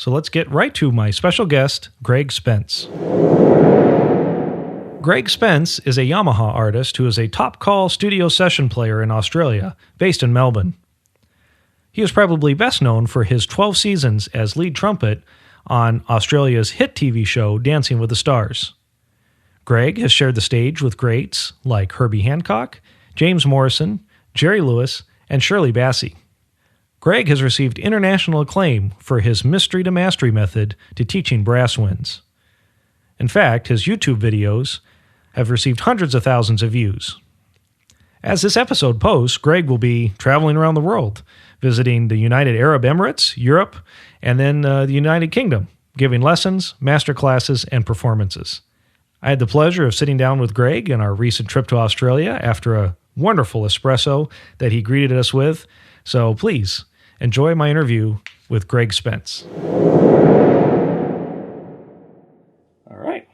so let's get right to my special guest, Greg Spence. Greg Spence is a Yamaha artist who is a top-call studio session player in Australia, based in Melbourne. He is probably best known for his 12 seasons as lead trumpet on Australia's hit TV show Dancing with the Stars. Greg has shared the stage with greats like Herbie Hancock, James Morrison, Jerry Lewis, and Shirley Bassey. Greg has received international acclaim for his mystery to mastery method to teaching brass winds. In fact, his YouTube videos have received hundreds of thousands of views. As this episode posts, Greg will be traveling around the world, visiting the United Arab Emirates, Europe, and then the United Kingdom, giving lessons, master classes, and performances. I had the pleasure of sitting down with Greg on our recent trip to Australia after a wonderful espresso that he greeted us with, so please enjoy my interview with Greg Spence. All right.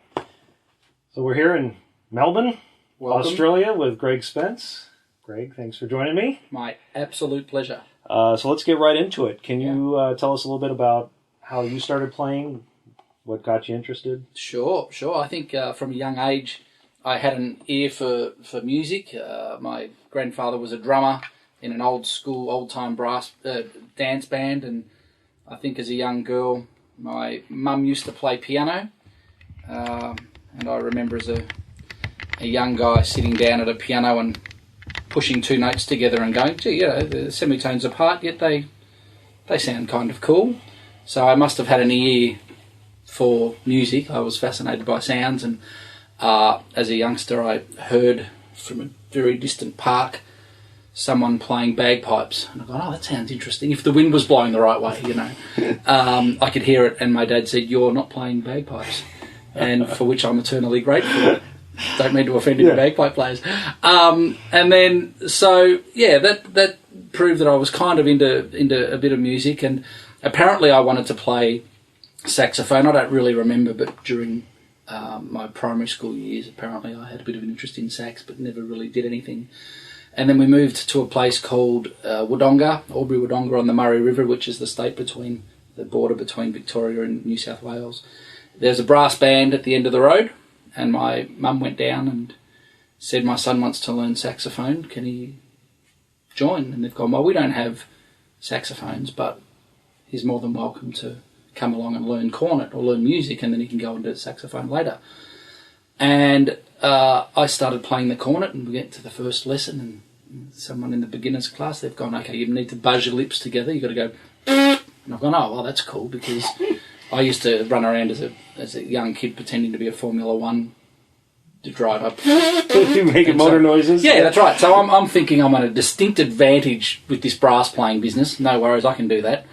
So we're here in Melbourne, Welcome. Australia, with Greg Spence. Greg, thanks for joining me. My absolute pleasure. So let's get right into it. Can you tell us a little bit about how you started playing, what got you interested? Sure. I think from a young age, I had an ear for music. My grandfather was a drummer in an old-time brass dance band, and I think as a young girl, my mum used to play piano, and I remember as a young guy sitting down at a piano and pushing two notes together and going, gee, the semitones apart, yet they sound kind of cool. So I must have had an ear for music. I was fascinated by sounds, and as a youngster I heard from a very distant park someone playing bagpipes, and I thought, that sounds interesting. If the wind was blowing the right way, I could hear it, and my dad said, you're not playing bagpipes, and for which I'm eternally grateful. Don't mean to offend any bagpipe players. And then, that proved that I was kind of into a bit of music, and apparently I wanted to play saxophone. I don't really remember, but during my primary school years, apparently I had a bit of an interest in sax, but never really did anything. And then we moved to a place called Wodonga, Albury Wodonga on the Murray River, which is the border between Victoria and New South Wales. There's a brass band at the end of the road, and my mum went down and said, my son wants to learn saxophone, can he join? And they've gone, well, we don't have saxophones, but he's more than welcome to come along and learn cornet or learn music, and then he can go and do saxophone later. And I started playing the cornet, and we get to the first lesson, and someone in the beginner's class, they've gone, okay, you need to buzz your lips together, you've got to go, and I've gone, oh, well, that's cool, because I used to run around as a young kid pretending to be a Formula One driver. Making motor noises? Yeah, that's right. So I'm thinking I'm at a distinct advantage with this brass playing business. No worries, I can do that.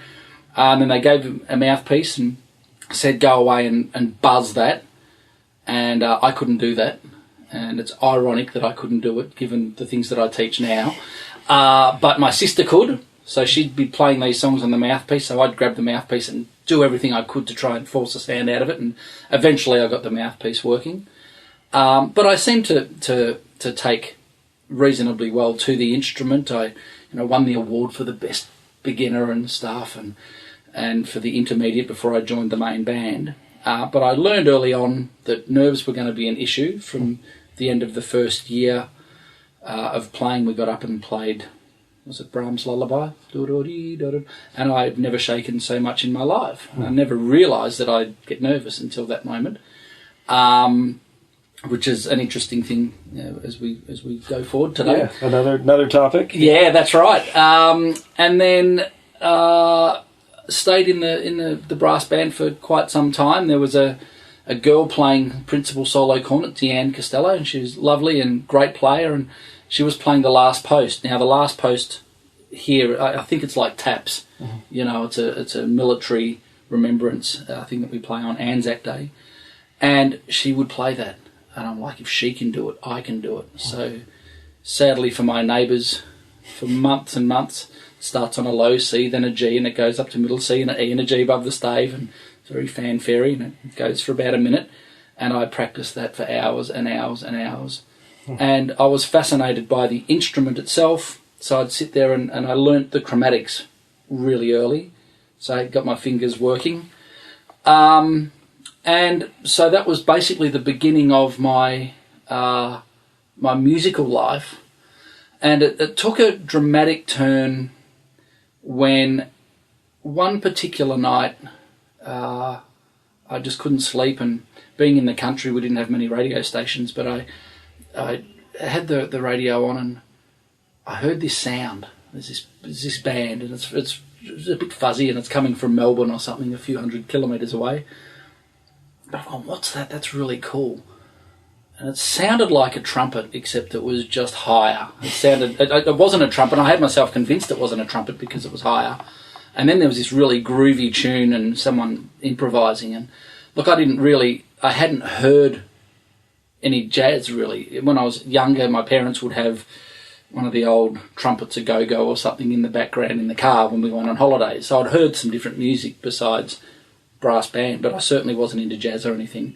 And then they gave a mouthpiece and said go away and buzz that. And I couldn't do that. And it's ironic that I couldn't do it, given the things that I teach now. But my sister could, so she'd be playing these songs on the mouthpiece, so I'd grab the mouthpiece and do everything I could to try and force the sound out of it, and eventually I got the mouthpiece working. But I seemed to take reasonably well to the instrument. I won the award for the best beginner and stuff, and for the intermediate before I joined the main band. But I learned early on that nerves were going to be an issue. From the end of the first year of playing, we got up and played, was it Brahms' Lullaby? And I've never shaken so much in my life. I never realised that I'd get nervous until that moment, which is an interesting thing as we go forward today. Yeah, another topic. Yeah, that's right. And then stayed in the brass band for quite some time. There was a girl playing principal solo cornet, Deanne Costello, and she was lovely and great player, and she was playing the last post. Now, the last post here, I think it's like taps. Mm-hmm. It's a military remembrance thing that we play on Anzac Day, and she would play that. And I'm like, if she can do it, I can do it. So, sadly for my neighbours, for months and months, it starts on a low C, then a G, and it goes up to middle C, and an E and a G above the stave, and it's very fanfare-y, and it goes for about a minute. And I practiced that for hours and hours and hours. And I was fascinated by the instrument itself, so I'd sit there and I learnt the chromatics really early. So I got my fingers working. And so that was basically the beginning of my my musical life. And it took a dramatic turn when one particular night I just couldn't sleep, and being in the country we didn't have many radio stations, but I had the radio on and I heard this sound. There's this band, and it's a bit fuzzy, and it's coming from Melbourne or something, a few hundred kilometres away. But I've gone, what's that? That's really cool. And it sounded like a trumpet, except it was just higher. It wasn't a trumpet. I had myself convinced it wasn't a trumpet because it was higher. And then there was this really groovy tune and someone improvising. And look, I hadn't heard any jazz really. When I was younger, my parents would have one of the old trumpets, a go-go or something in the background in the car when we went on holidays. So I'd heard some different music besides brass band, but I certainly wasn't into jazz or anything.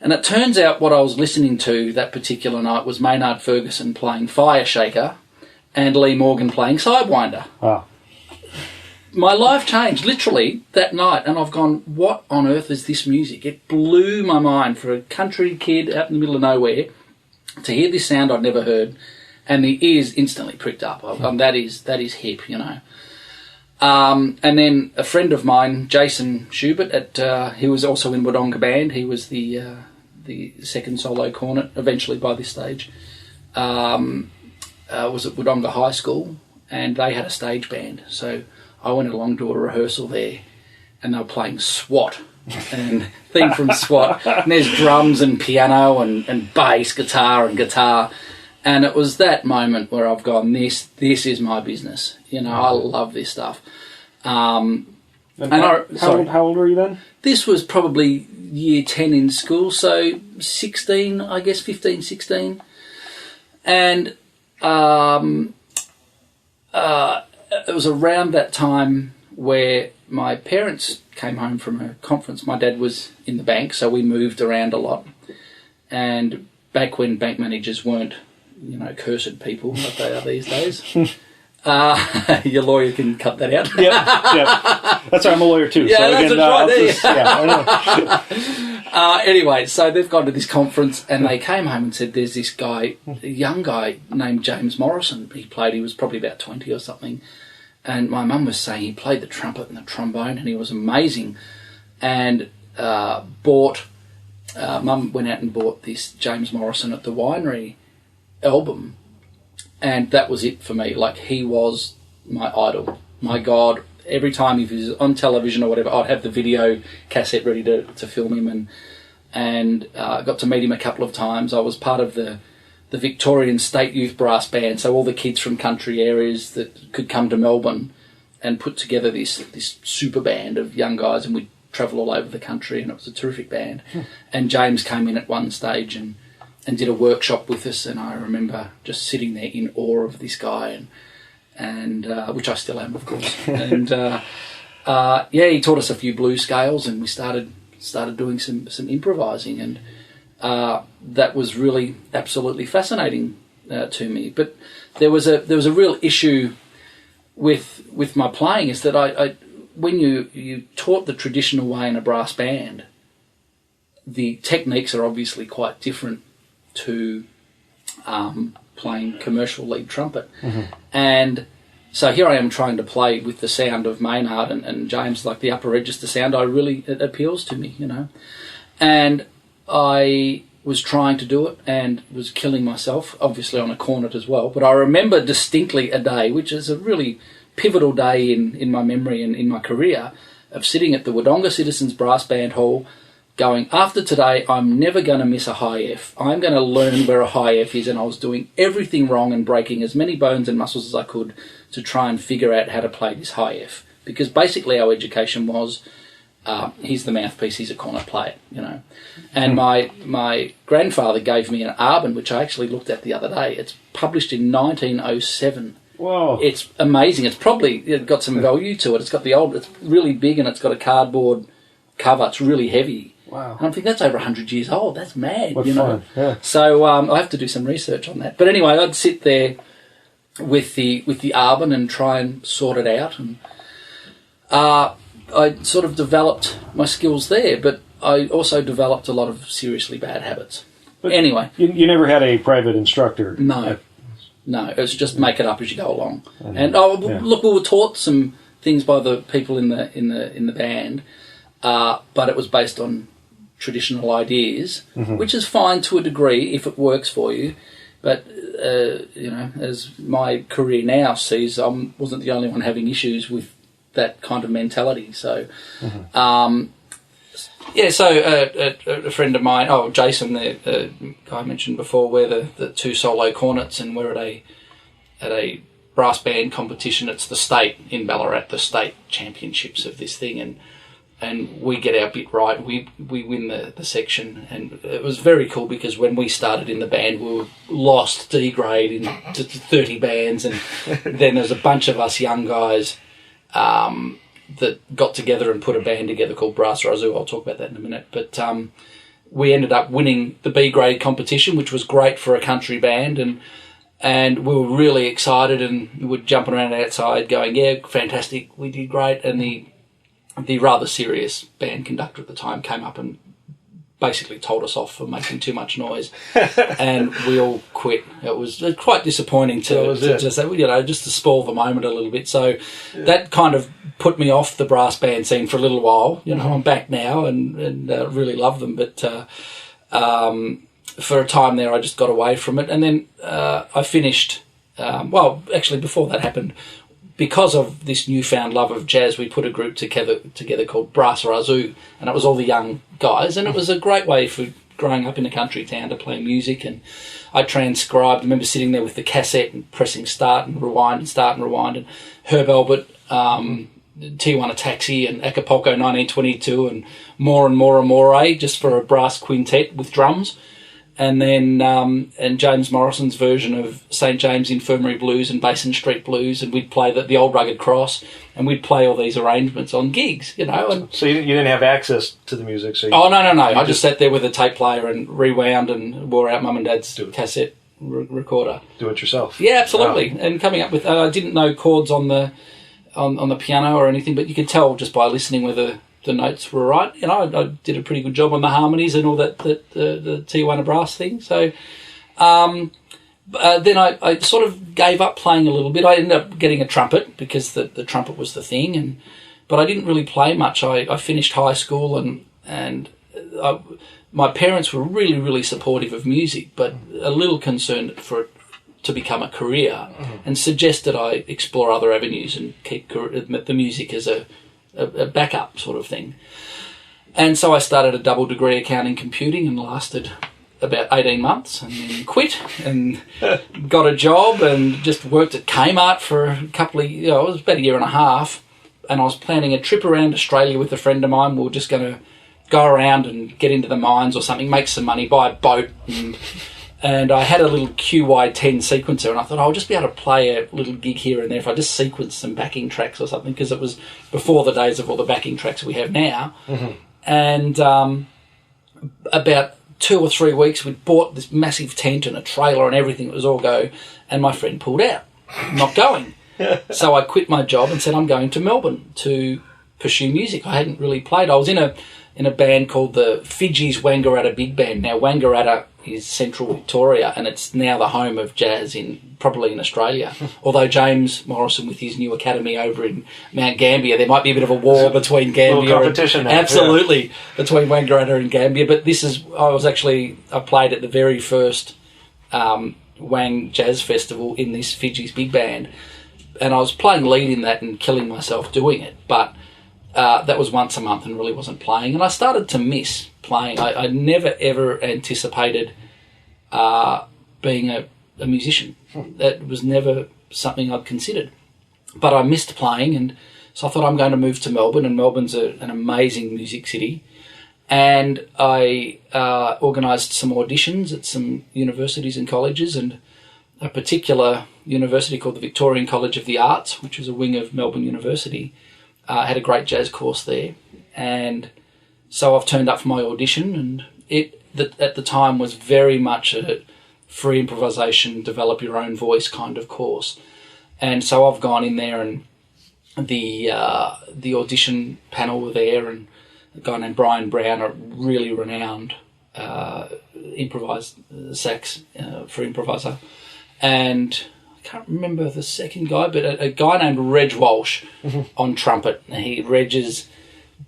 And it turns out what I was listening to that particular night was Maynard Ferguson playing Fire Shaker and Lee Morgan playing Sidewinder. Wow. My life changed literally that night, and I've gone, what on earth is this music? It blew my mind for a country kid out in the middle of nowhere to hear this sound I'd never heard, and the ears instantly pricked up. That is hip, you know. And then a friend of mine, Jason Schubert, he was also in Wodonga Band. He was the second solo cornet, eventually by this stage. Was at Wodonga High School, and they had a stage band. So I went along to a rehearsal there, and they were playing SWAT, and theme from SWAT. And there's drums and piano and bass, guitar and guitar. And it was that moment where I've gone, this is my business. You know, I love this stuff. How old were you then? This was probably year 10 in school, so 16, I guess, 15, 16. And it was around that time where my parents came home from a conference. My dad was in the bank, so we moved around a lot. And back when bank managers weren't, you know, cursed people like they are these days. Your lawyer can cut that out. Yeah. That's right, I'm a lawyer too. Yeah, so that's again, right. I know. Anyway, so they've gone to this conference and they came home and said there's this guy, a young guy named James Morrison. He was probably about 20 or something. And my mum was saying he played the trumpet and the trombone and he was amazing. And mum went out and bought this James Morrison at the Winery album, and that was it for me. Like, he was my idol, my god. Every time he was on television or whatever, I'd have the video cassette ready to film him, and got to meet him a couple of times. I was part of the Victorian State Youth Brass Band, so all the kids from country areas that could come to Melbourne and put together this super band of young guys, and we'd travel all over the country, and it was a terrific band. And James came in at one stage and did a workshop with us, and I remember just sitting there in awe of this guy, and which I still am, of course. And he taught us a few blues scales, and we started doing some improvising, and that was really absolutely fascinating to me. But there was a real issue with my playing, is that I when you taught the traditional way in a brass band, the techniques are obviously quite different to playing commercial lead trumpet. Mm-hmm. And so here I am trying to play with the sound of Maynard and James, like the upper register sound. It appeals to me, you know. And I was trying to do it and was killing myself, obviously on a cornet as well. But I remember distinctly a day, which is a really pivotal day in my memory and in my career, of sitting at the Wodonga Citizens Brass Band Hall going, after today, I'm never going to miss a high F. I'm going to learn where a high F is, and I was doing everything wrong and breaking as many bones and muscles as I could to try and figure out how to play this high F. Because basically our education was, he's the mouthpiece, he's a cornet player, you know. And my grandfather gave me an Arbon, which I actually looked at the other day. It's published in 1907. Whoa. It's amazing. It's got some value to it. It's really big, and it's got a cardboard cover. It's really heavy. Wow. And I'm thinking, that's over 100 years old. That's mad, what you know. fun. Yeah. So I have to do some research on that. But anyway, I'd sit there with the Arbon and try and sort it out. And I sort of developed my skills there, but I also developed a lot of seriously bad habits. But anyway. You never had a private instructor? No. No, it was just make it up as you go along. Look, we were taught some things by the people in the band, but it was based on traditional ideas, which is fine to a degree if it works for you. But as my career now sees, I wasn't the only one having issues with that kind of mentality. So, a friend of mine, Jason, the guy I mentioned before, we're the two solo cornets, and we're at a brass band competition. It's the state in Ballarat, the state championships of this thing, and we get our bit right. We win the section, and it was very cool because when we started in the band, we were lost D grade into 30 bands, and then there's a bunch of us young guys that got together and put a band together called Brass Razoo. I'll talk about that in a minute. But we ended up winning the B grade competition, which was great for a country band, and we were really excited, and we were jumping around outside going, yeah, fantastic, we did great. And the rather serious band conductor at the time came up and basically told us off for making too much noise, and we all quit. It was quite disappointing just to spoil the moment a little bit. So that kind of put me off the brass band scene for a little while. I'm back now and really love them, but for a time there I just got away from it, and then I finished. Actually, before that happened, because of this newfound love of jazz, we put a group together called Brass Razoo, and it was all the young guys, and it was a great way for growing up in a country town to play music. And I transcribed. I remember sitting there with the cassette and pressing start and rewind and start and rewind, and Herb Albert, Tijuana Taxi and Acapulco 1922 and More and More Amore, just for a brass quintet with drums. And then and James Morrison's version of St. James Infirmary Blues and Basin Street Blues, and we'd play the Old Rugged Cross, and we'd play all these arrangements on gigs, And so you didn't have access to the music? So no. I just sat there with a tape player and rewound and wore out Mum and Dad's cassette recorder. Do it yourself? Yeah, absolutely. Wow. And coming up with, I didn't know chords on the piano or anything, but you could tell just by listening whether the notes were right. I did a pretty good job on the harmonies and all that the Tijuana brass thing. So then I sort of gave up playing a little bit. I ended up getting a trumpet because the trumpet was the thing, but I didn't really play much. I finished high school and my parents were really, really supportive of music, but a little concerned for it to become a career, and suggested I explore other avenues and keep the music as a backup sort of thing. And so I started a double degree accounting computing and lasted about 18 months and then quit and got a job and just worked at Kmart for a couple of it was about a year and a half, and I was planning a trip around Australia with a friend of mine. We were just going to go around and get into the mines or something, make some money, buy a boat, and I had a little QY10 sequencer, and I thought I'll just be able to play a little gig here and there if I just sequence some backing tracks or something, because it was before the days of all the backing tracks we have now. And about 2 or 3 weeks, we'd bought this massive tent and a trailer and everything. It was all go, and my friend pulled out, not going. So I quit my job and said I'm going to Melbourne to pursue music. I hadn't really played. I was in a band called the Fiji's Wangaratta Big Band. Now, Wangaratta is central Victoria, and it's now the home of jazz probably in Australia. Although James Morrison, with his new academy over in Mount Gambier, there might be a bit of a war between Gambier competition between Wangaratta and Gambier. But I played at the very first Wang Jazz Festival in this Fiji's Big Band, and I was playing lead in that and killing myself doing it. But that was once a month and really wasn't playing, and I started to miss playing. I never ever anticipated being a musician. That was never something I'd considered, but I missed playing, and so I thought I'm going to move to Melbourne, and Melbourne's an amazing music city, and I organised some auditions at some universities and colleges, and a particular university called the Victorian College of the Arts, which is a wing of Melbourne University, had a great jazz course there, and so I've turned up for my audition, and it at the time was very much a free improvisation, develop your own voice kind of course, and so I've gone in there and the audition panel were there, and a guy named Brian Brown, a really renowned improvised sax for improviser, and I can't remember the second guy, but a guy named Reg Walsh on trumpet. Reg is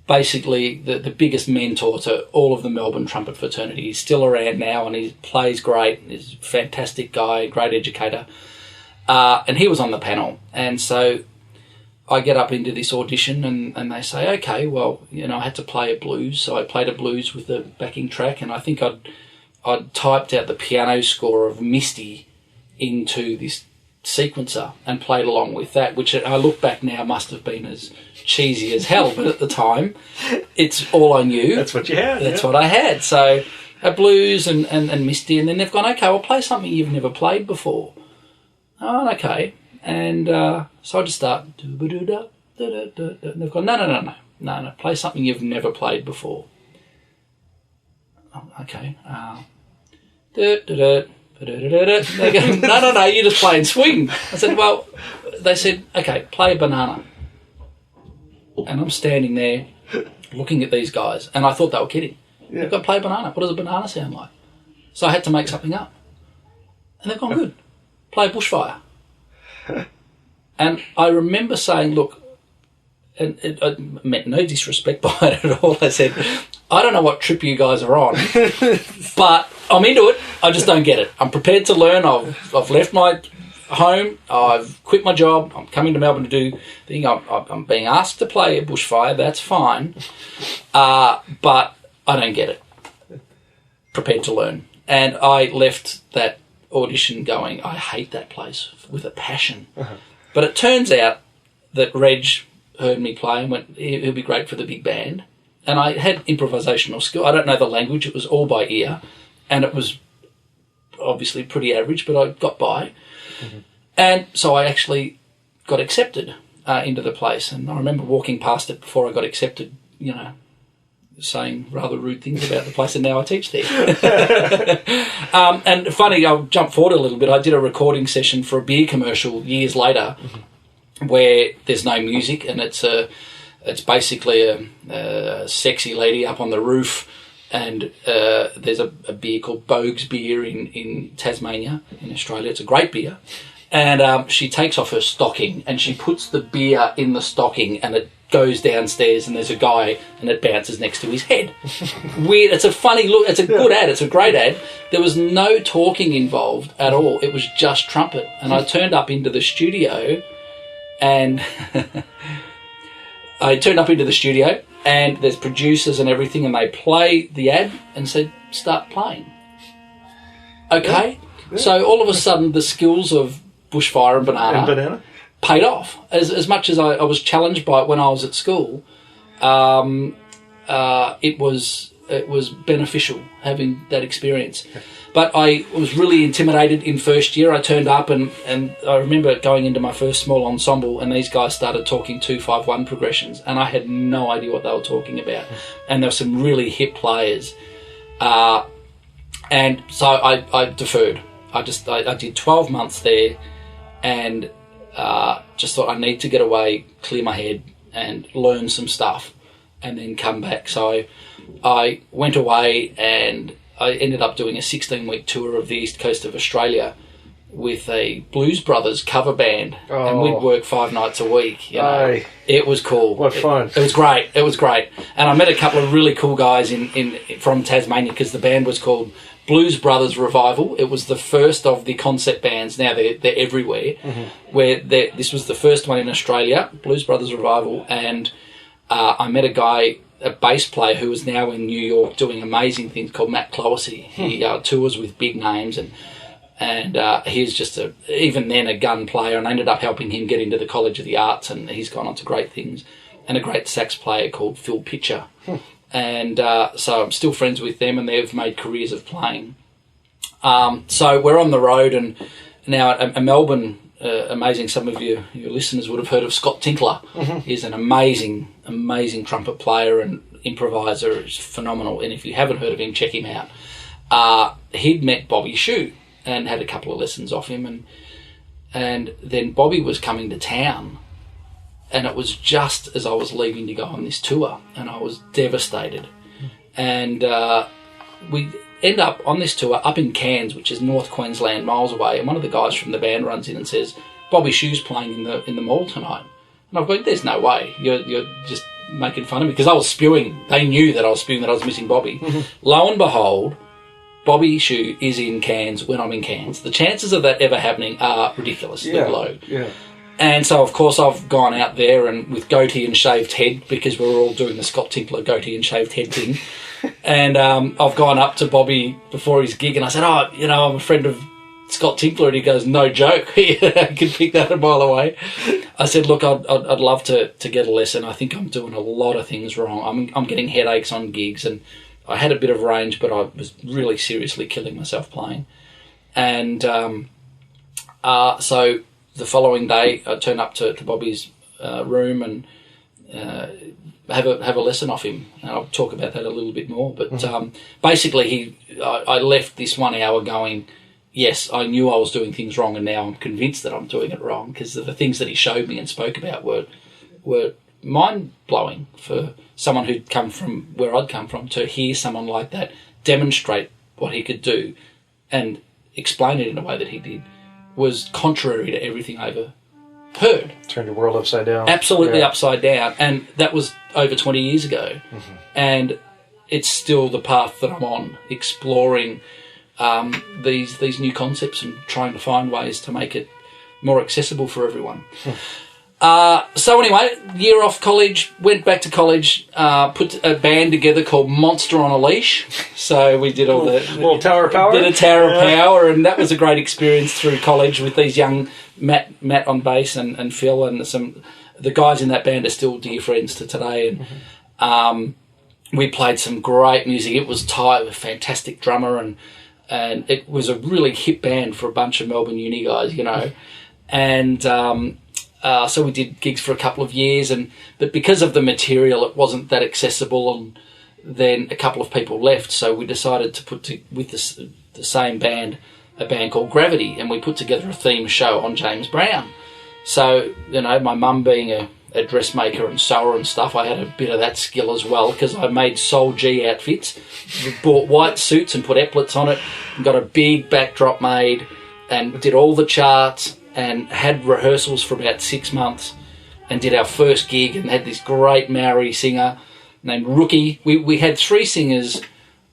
basically the biggest mentor to all of the Melbourne trumpet fraternity. He's still around now, and he plays great. He's a fantastic guy, great educator. And he was on the panel. And so I get up into this audition, and they say, okay, well, I had to play a blues. So I played a blues with the backing track, and I think I'd typed out the piano score of Misty into this sequencer and played along with that, which I look back now must have been as cheesy as hell, but at the time it's all I knew. That's what you had. That's what I had. So a blues and Misty, and then they've gone, okay, well, play something you've never played before. Oh, okay. And so I just start, and they've gone, no, play something you've never played before. Oh, okay. They go, no, you just play and swing. I said, well, they said, okay, play a banana. And I'm standing there looking at these guys, and I thought they were kidding. Yeah. They've got to play a banana. What does a banana sound like? So I had to make something up. And they've gone, good. Play Bushfire. And I remember saying, look, and I meant no disrespect by it at all. I said, I don't know what trip you guys are on, but I'm into it. I just don't get it. I'm prepared to learn. I've left my home. I've quit my job. I'm coming to Melbourne to do the thing. I'm being asked to play a Bushfire. That's fine. But I don't get it. Prepared to learn. And I left that audition going, I hate that place with a passion. Uh-huh. But it turns out that Reg heard me play and went, he'll be great for the big band. And I had improvisational skill. I don't know the language. It was all by ear. And it was obviously pretty average, but I got by. Mm-hmm. And so I actually got accepted into the place. And I remember walking past it before I got accepted, saying rather rude things about the place, and now I teach there. And funny, I'll jump forward a little bit. I did a recording session for a beer commercial years later where there's no music, and it's basically a sexy lady up on the roof, and there's a beer called Bogue's Beer in Tasmania, in Australia. It's a great beer. And she takes off her stocking and she puts the beer in the stocking, and it goes downstairs, and there's a guy, and it bounces next to his head. Weird. It's a funny look. It's a good ad. It's a great ad. There was no talking involved at all. It was just trumpet. And I turned up into the studio, and there's producers and everything, and they play the ad and said, start playing. Okay. Yeah. So all of a sudden, the skills of Bushfire and Banana paid off. As much as I was challenged by it when I was at school, it was beneficial having that experience. But I was really intimidated in first year. I turned up and I remember going into my first small ensemble, and these guys started talking 2-5-1 progressions, and I had no idea what they were talking about. And there were some really hip players. And so I deferred. I did 12 months there, and just thought I need to get away, clear my head, and learn some stuff, and then come back. So I went away, and I ended up doing a 16-week tour of the east coast of Australia with a Blues Brothers cover band, and we'd work 5 nights a week. It was cool. What fun! It was great. It was great, and I met a couple of really cool guys from Tasmania, because the band was called Blues Brothers Revival. It was the first of the concept bands. Now they're everywhere. Mm-hmm. This was the first one in Australia, Blues Brothers Revival, and I met a guy, a bass player who is now in New York doing amazing things, called Matt Cloessy. He tours with big names, and he's just even then a gun player, and I ended up helping him get into the College of the Arts, and he's gone on to great things. And a great sax player called Phil Pitcher. And so I'm still friends with them, and they've made careers of playing. So we're on the road, and now a Melbourne, amazing, some of your listeners would have heard of Scott Tinkler. Mm-hmm. He's an amazing trumpet player and improviser. He's phenomenal, and if you haven't heard of him, check him out. He'd met Bobby Shue and had a couple of lessons off him, and then Bobby was coming to town, and it was just as I was leaving to go on this tour, and I was devastated. And we end up on this tour up in Cairns, which is North Queensland, miles away, and one of the guys from the band runs in and says, Bobby Shoe's playing in the mall tonight. And I've gone, there's no way. You're just making fun of me. Because I was spewing. They knew that I was spewing, that I was missing Bobby. Lo and behold, Bobby Shoe is in Cairns when I'm in Cairns. The chances of that ever happening are ridiculously low. Yeah. And so, of course, I've gone out there and with goatee and shaved head, because we're all doing the Scott Tinkler goatee and shaved head thing. And I've gone up to Bobby before his gig and I said, I'm a friend of Scott Tinkler. And he goes, no joke. I could pick that a mile away. I said, look, I'd love to get a lesson. I think I'm doing a lot of things wrong. I'm getting headaches on gigs, and I had a bit of range, but I was really seriously killing myself playing. And so the following day, I turned up to Bobby's room and have a lesson off him, and I'll talk about that a little bit more. But basically, I left this 1 hour going, yes, I knew I was doing things wrong, and now I'm convinced that I'm doing it wrong, because the things that he showed me and spoke about were mind-blowing for someone who'd come from where I'd come from. To hear someone like that demonstrate what he could do and explain it in a way that he did was contrary to everything I ever heard. Turned your world upside down. Absolutely upside down. And that was over 20 years ago. And it's still the path that I'm on, exploring these new concepts and trying to find ways to make it more accessible for everyone. So anyway, year off college, went back to college, put a band together called Monster on a Leash. So we did all the little Tower of Power. Did a Tower of Power, and that was a great experience through college with these young Matt on bass and Phil, and the guys in that band are still dear friends to today. And we played some great music. It was tight with a fantastic drummer, and it was a really hip band for a bunch of Melbourne uni guys, And so we did gigs for a couple of years, but because of the material, it wasn't that accessible, and then a couple of people left, so we decided to put with the same band a band called Gravity, and we put together a theme show on James Brown. So, my mum being a dressmaker and sewer and stuff, I had a bit of that skill as well, because I made Soul G outfits. We bought white suits and put epaulets on it, and got a big backdrop made, and did all the charts, and had rehearsals for about 6 months, and did our first gig, and had this great Maori singer named Rookie. We had 3 singers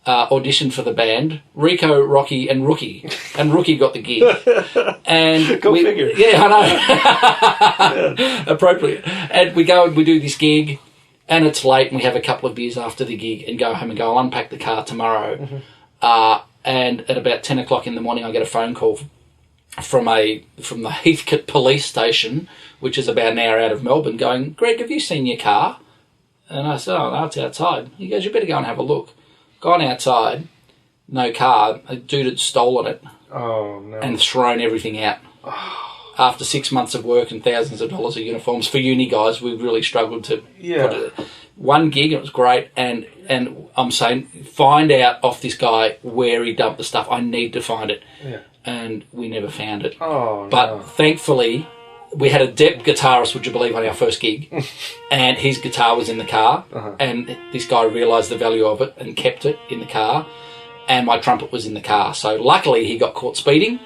audition for the band, Rico, Rocky and Rookie, and Rookie got the gig. And Go figure. Yeah, I know. Appropriate. And we go and we do this gig, and it's late, and we have a couple of beers after the gig and go home and go, I'll unpack the car tomorrow. And at about 10 o'clock in the morning, I get a phone call from the Heathcote police station, which is about an hour out of Melbourne, going, Greg, have you seen your car? And I said, oh, no, it's outside. He goes, you better go and have a look. Gone outside, no car. A dude had stolen it. Oh, no. And thrown everything out. After 6 months of work and thousands of dollars of uniforms for uni guys, we really struggled to put it. One gig, it was great, and I'm saying, find out off this guy where he dumped the stuff. I need to find it. Yeah. And we never found it. Oh, but thankfully, we had a Depp guitarist, would you believe, on our first gig, and his guitar was in the car, and this guy realised the value of it and kept it in the car, and my trumpet was in the car. So luckily he got caught speeding,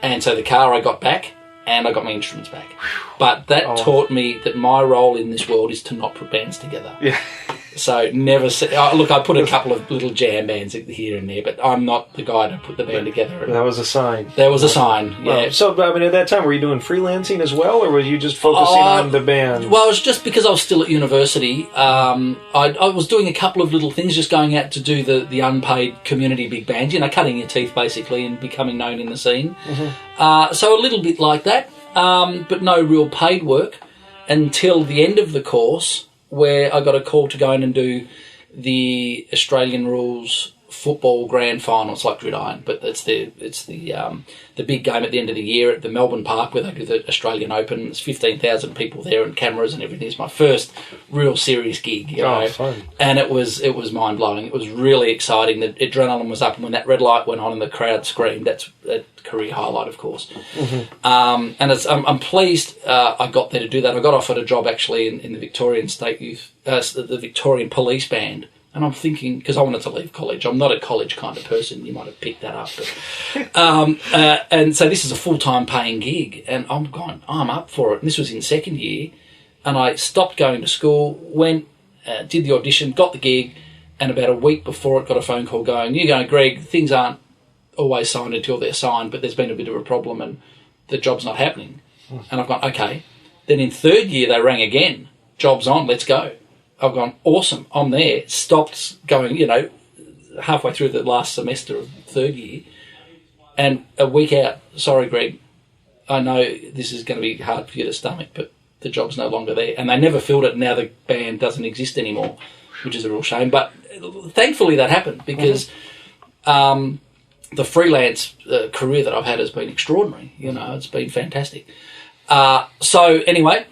and so the car I got back, and I got my instruments back. But that taught me that my role in this world is to not put bands together. Yeah. So never look, I put a couple of little jam bands here and there, but I'm not the guy to put the band together. That was a sign. There was a sign, yeah. Well, so, I mean, at that time, were you doing freelancing as well, or were you just focusing on the band? Well, it was just because I was still at university. I was doing a couple of little things, just going out to do the unpaid community big bands, cutting your teeth, basically, and becoming known in the scene. So a little bit like that, but no real paid work until the end of the course, where I got a call to go in and do the Australian rules football grand final. It's like gridiron, but it's the big game at the end of the year at the Melbourne Park where they do the Australian Open. There's 15,000 people there and cameras and everything. It's my first real serious gig, you know. Fun. And it was mind blowing. It was really exciting. The adrenaline was up, and when that red light went on and the crowd screamed, that's a career highlight, of course. And I'm pleased I got there to do that. I got offered a job actually in the Victorian State Youth, the Victorian Police Band. And I'm thinking, because I wanted to leave college. I'm not a college kind of person. You might have picked that up. But, and so this is a full-time paying gig. And I'm going, I'm up for it. And this was in second year. And I stopped going to school, went, did the audition, got the gig. And about a week before it, got a phone call going, you're going, Greg, things aren't always signed until they're signed, but there's been a bit of a problem and the job's not happening. And I've gone, okay. Then in third year, they rang again. Job's on, let's go. I've gone, awesome, I'm there. Stopped going, you know, halfway through the last semester of third year. And a week out, sorry, Greg, I know this is going to be hard for you to stomach, but the job's no longer there. And they never filled it. Now the band doesn't exist anymore, which is a real shame. But thankfully that happened because the freelance career that I've had has been extraordinary. You know, it's been fantastic. So anyway,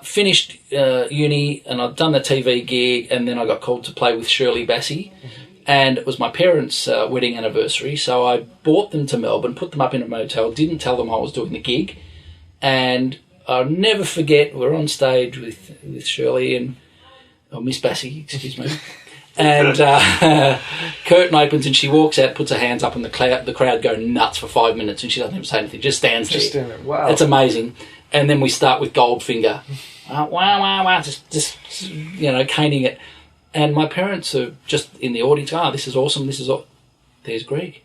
finished uni and I'd done the TV gig, and then I got called to play with Shirley Bassey, and it was my parents' wedding anniversary. So I brought them to Melbourne, put them up in a motel, didn't tell them I was doing the gig, and I'll never forget, we're on stage with Shirley and Miss Bassey, excuse me. And curtain opens and she walks out, puts her hands up, and the crowd go nuts for 5 minutes, and she doesn't even say anything, just stands there. Just stand there. Wow. It's amazing. And then we start with Goldfinger. Wow, wow, wow, just you know, caning it. And my parents are just in the audience, this is awesome, there's Greg.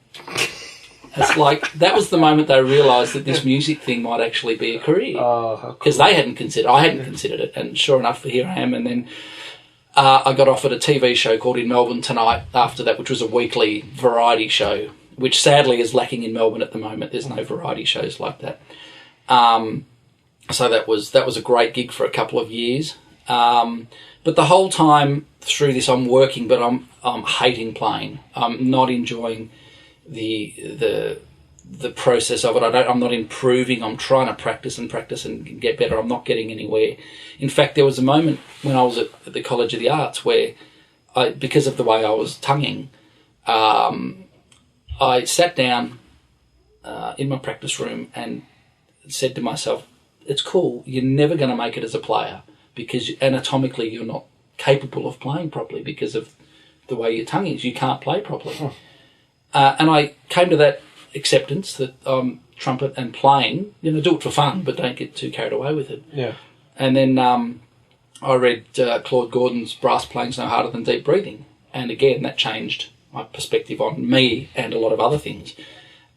It's like, that was the moment they realised that this music thing might actually be a career. Oh, how cool. Because I hadn't considered it, and sure enough, here I am. And then I got offered a TV show called In Melbourne Tonight after that, which was a weekly variety show, which sadly is lacking in Melbourne at the moment. There's no variety shows like that. So that was a great gig for a couple of years. But the whole time through this, I'm working, but I'm hating playing. I'm not enjoying the process of it. I'm not improving. I'm trying to practice and get better. I'm not getting anywhere. In fact, there was a moment when I was at the College of the Arts where, because of the way I was tonguing, I sat down in my practice room and said to myself, it's cool, you're never going to make it as a player because anatomically you're not capable of playing properly because of the way your tongue is. You can't play properly. And I came to that acceptance that trumpet and playing, you know, do it for fun, but don't get too carried away with it. Yeah. And then I read Claude Gordon's Brass Playing's No Harder Than Deep Breathing. And again, that changed my perspective on me and a lot of other things.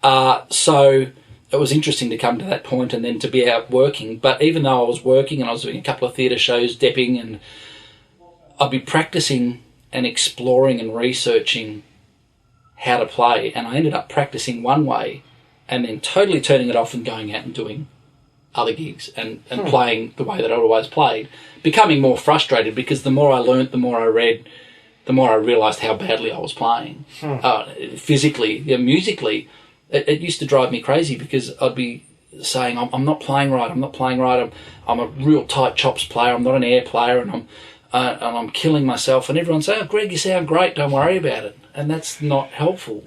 So it was interesting to come to that point and then to be out working. But even though I was working and I was doing a couple of theatre shows, depping, and I'd be practicing and exploring and researching how to play, and I ended up practicing one way and then totally turning it off and going out and doing other gigs and playing the way that I'd always played, becoming more frustrated because the more I learnt, the more I read, the more I realised how badly I was playing. Physically, musically, it used to drive me crazy because I'd be saying, I'm not playing right, I'm a real tight chops player, I'm not an air player, and I'm killing myself, and everyone's saying, Greg, you sound great, don't worry about it. And that's not helpful.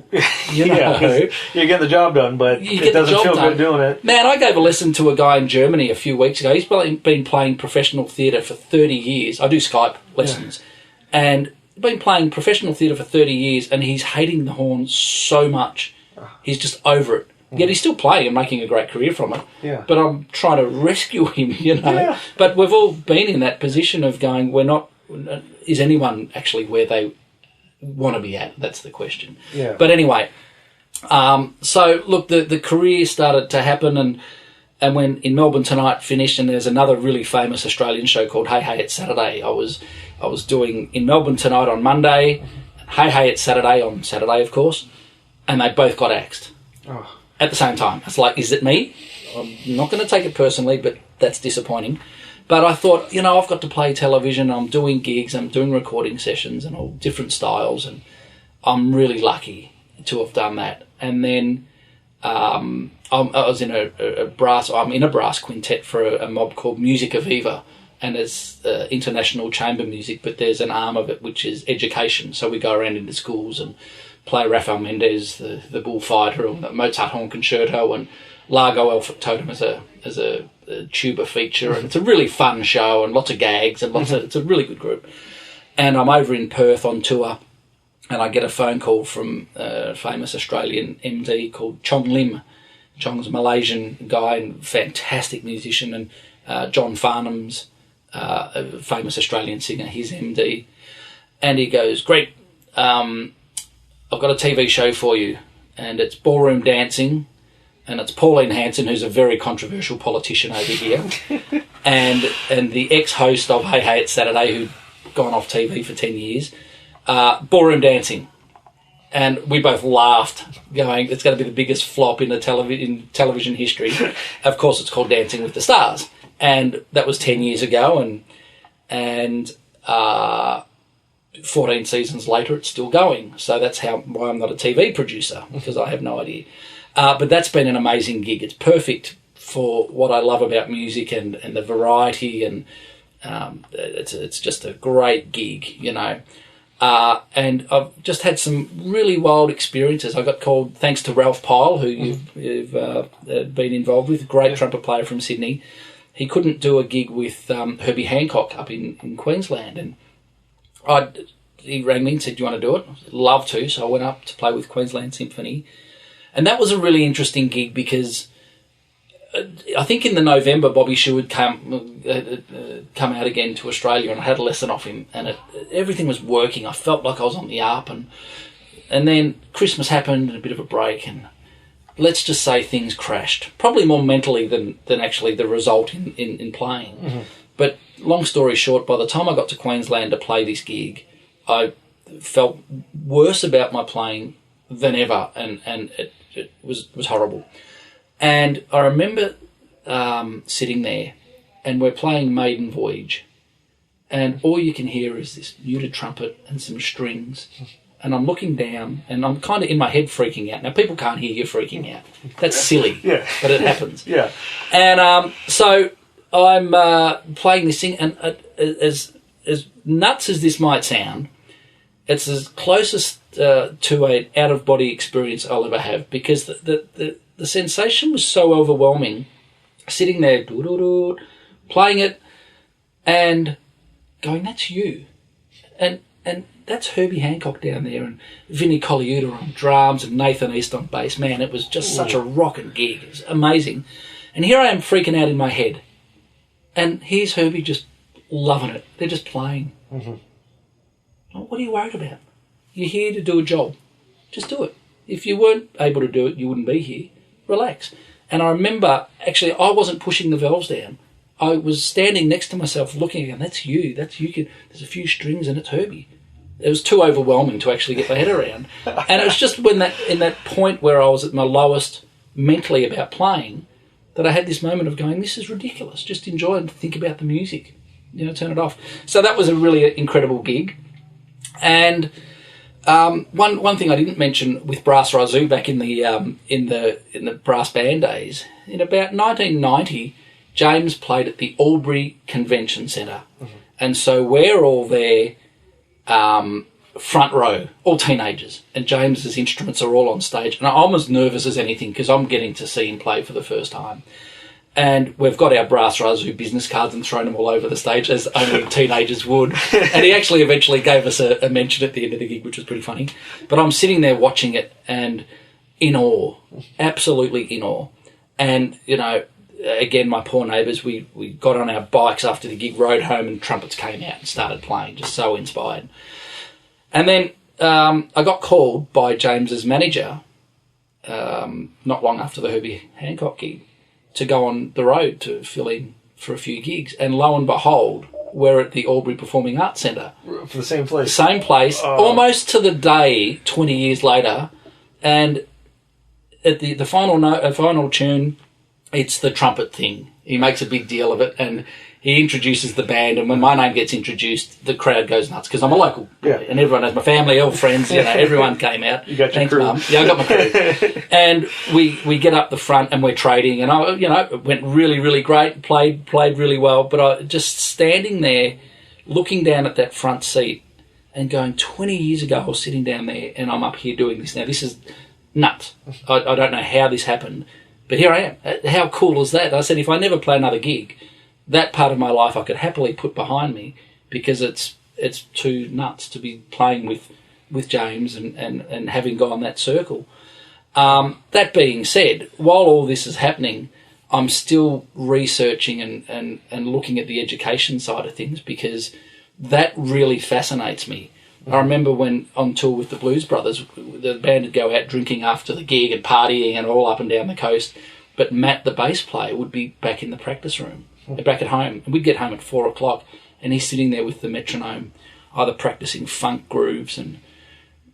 You know? Yeah, you get the job done, but it doesn't feel good doing it. Man, I gave a lesson to a guy in Germany a few weeks ago. He's been playing professional theatre for 30 years. I do Skype lessons. Yeah. And been playing professional theatre for 30 years, and he's hating the horn so much. He's just over it. Yet he's still playing and making a great career from it. Yeah. But I'm trying to rescue him, you know. Yeah. But we've all been in that position of going, is anyone actually where they want to be at? That's the question. Yeah. But anyway, so look, the career started to happen, and when In Melbourne Tonight finished, and there's another really famous Australian show called Hey Hey It's Saturday. I was doing In Melbourne Tonight on Monday, Hey Hey It's Saturday on Saturday, of course, and they both got axed at the same time. It's like, is it me? I'm not going to take it personally, but that's disappointing. But I thought, you know, I've got to play television, I'm doing gigs, I'm doing recording sessions and all different styles, and I'm really lucky to have done that. And then I was in I'm in a brass quintet for a mob called Musica Viva, and it's international chamber music, but there's an arm of it which is education. So we go around into schools and play Rafael Mendez, the bullfighter, or the Mozart Horn Concerto, and Largo Elfert Totem as a tuba feature, and it's a really fun show and lots of gags and it's a really good group. And I'm over in Perth on tour, and I get a phone call from a famous Australian MD called Chong Lim. Chong's a Malaysian guy and fantastic musician, and John Farnham's a famous Australian singer, his MD. And he goes, "Great, I've got a TV show for you, and it's ballroom dancing, and it's Pauline Hanson, who's a very controversial politician over here, and the ex-host of Hey Hey It's Saturday, who'd gone off TV for 10 years, ballroom dancing." And we both laughed, going, "It's going to be the biggest flop in television history." Of course, it's called Dancing with the Stars, and that was 10 years ago, and 14 seasons later, it's still going. So that's why I'm not a TV producer, because I have no idea. But that's been an amazing gig. It's perfect for what I love about music and the variety, and it's just a great gig, you know. And I've just had some really wild experiences. I got called, thanks to Ralph Pyle, who you've been involved with, great trumpet player from Sydney. He couldn't do a gig with Herbie Hancock up in Queensland, and he rang me and said, "Do you want to do it?" I said, "Love to." So I went up to play with Queensland Symphony. And that was a really interesting gig because I think in the November, Bobby Shew would come out again to Australia, and I had a lesson off him, and everything was working. I felt like I was on the up, and then Christmas happened and a bit of a break, and let's just say things crashed. Probably more mentally than actually the result in playing. Mm-hmm. But long story short, by the time I got to Queensland to play this gig, I felt worse about my playing than ever, and it was horrible. And I remember sitting there, and we're playing Maiden Voyage, and all you can hear is this muted trumpet and some strings, and I'm looking down, and I'm kind of in my head freaking out. Now, people can't hear you freaking out. That's silly, but it happens. Yeah. And so I'm playing this thing, and as nuts as this might sound, it's as closest to an out-of-body experience I'll ever have, because the sensation was so overwhelming, sitting there, playing it, and going, "That's you." And that's Herbie Hancock down there, and Vinnie Colaiuta on drums, and Nathan East on bass. Man, it was just such a rocking gig. It was amazing. And here I am freaking out in my head. And here's Herbie just loving it. They're just playing. Mm-hmm. What are you worried about? You're here to do a job. Just do it. If you weren't able to do it, you wouldn't be here. Relax. And I remember, actually, I wasn't pushing the valves down. I was standing next to myself looking at, "That's you. That's you. There's a few strings and it's Herbie." It was too overwhelming to actually get my head around. And it was just in that point where I was at my lowest mentally about playing, that I had this moment of going, "This is ridiculous. Just enjoy and think about the music. Turn it off." So that was a really incredible gig. And one thing I didn't mention with Brass Razoo back in the brass band days, in about 1990, James played at the Albury Convention Centre, and so we're all there, front row, all teenagers, and James's instruments are all on stage, and I'm as nervous as anything because I'm getting to see him play for the first time. And we've got our Brass Razoo business cards and thrown them all over the stage, as only teenagers would. And he actually eventually gave us a mention at the end of the gig, which was pretty funny. But I'm sitting there watching it and in awe, absolutely in awe. And, again, my poor neighbours, we got on our bikes after the gig, rode home, and trumpets came out and started playing, just so inspired. And then I got called by James's manager not long after the Herbie Hancock gig to go on the road to fill in for a few gigs. And lo and behold, we're at the Albury Performing Arts Centre. For the same place? Same place, almost to the day, 20 years later. And at the final tune, it's the trumpet thing. He makes a big deal of it, and he introduces the band, and when my name gets introduced, the crowd goes nuts because I'm a local, and everyone has my family, all friends, everyone came out. You got your Thanks, crew. Mum. Yeah, I got my crew. And we get up the front and we're trading, and it went really, really great. Played really well, but I just standing there, looking down at that front seat, and going, 20 years ago I was sitting down there, and I'm up here doing this now. This is nuts. I don't know how this happened, but here I am. How cool is that? I said, if I never play another gig, that part of my life I could happily put behind me, because it's too nuts to be playing with James and having gone that circle. That being said, while all this is happening, I'm still researching and looking at the education side of things, because that really fascinates me. I remember when on tour with the Blues Brothers, the band would go out drinking after the gig and partying and all up and down the coast, but Matt, the bass player, would be back in the practice room, back at home. And we'd get home at 4 o'clock, and he's sitting there with the metronome, either practicing funk grooves and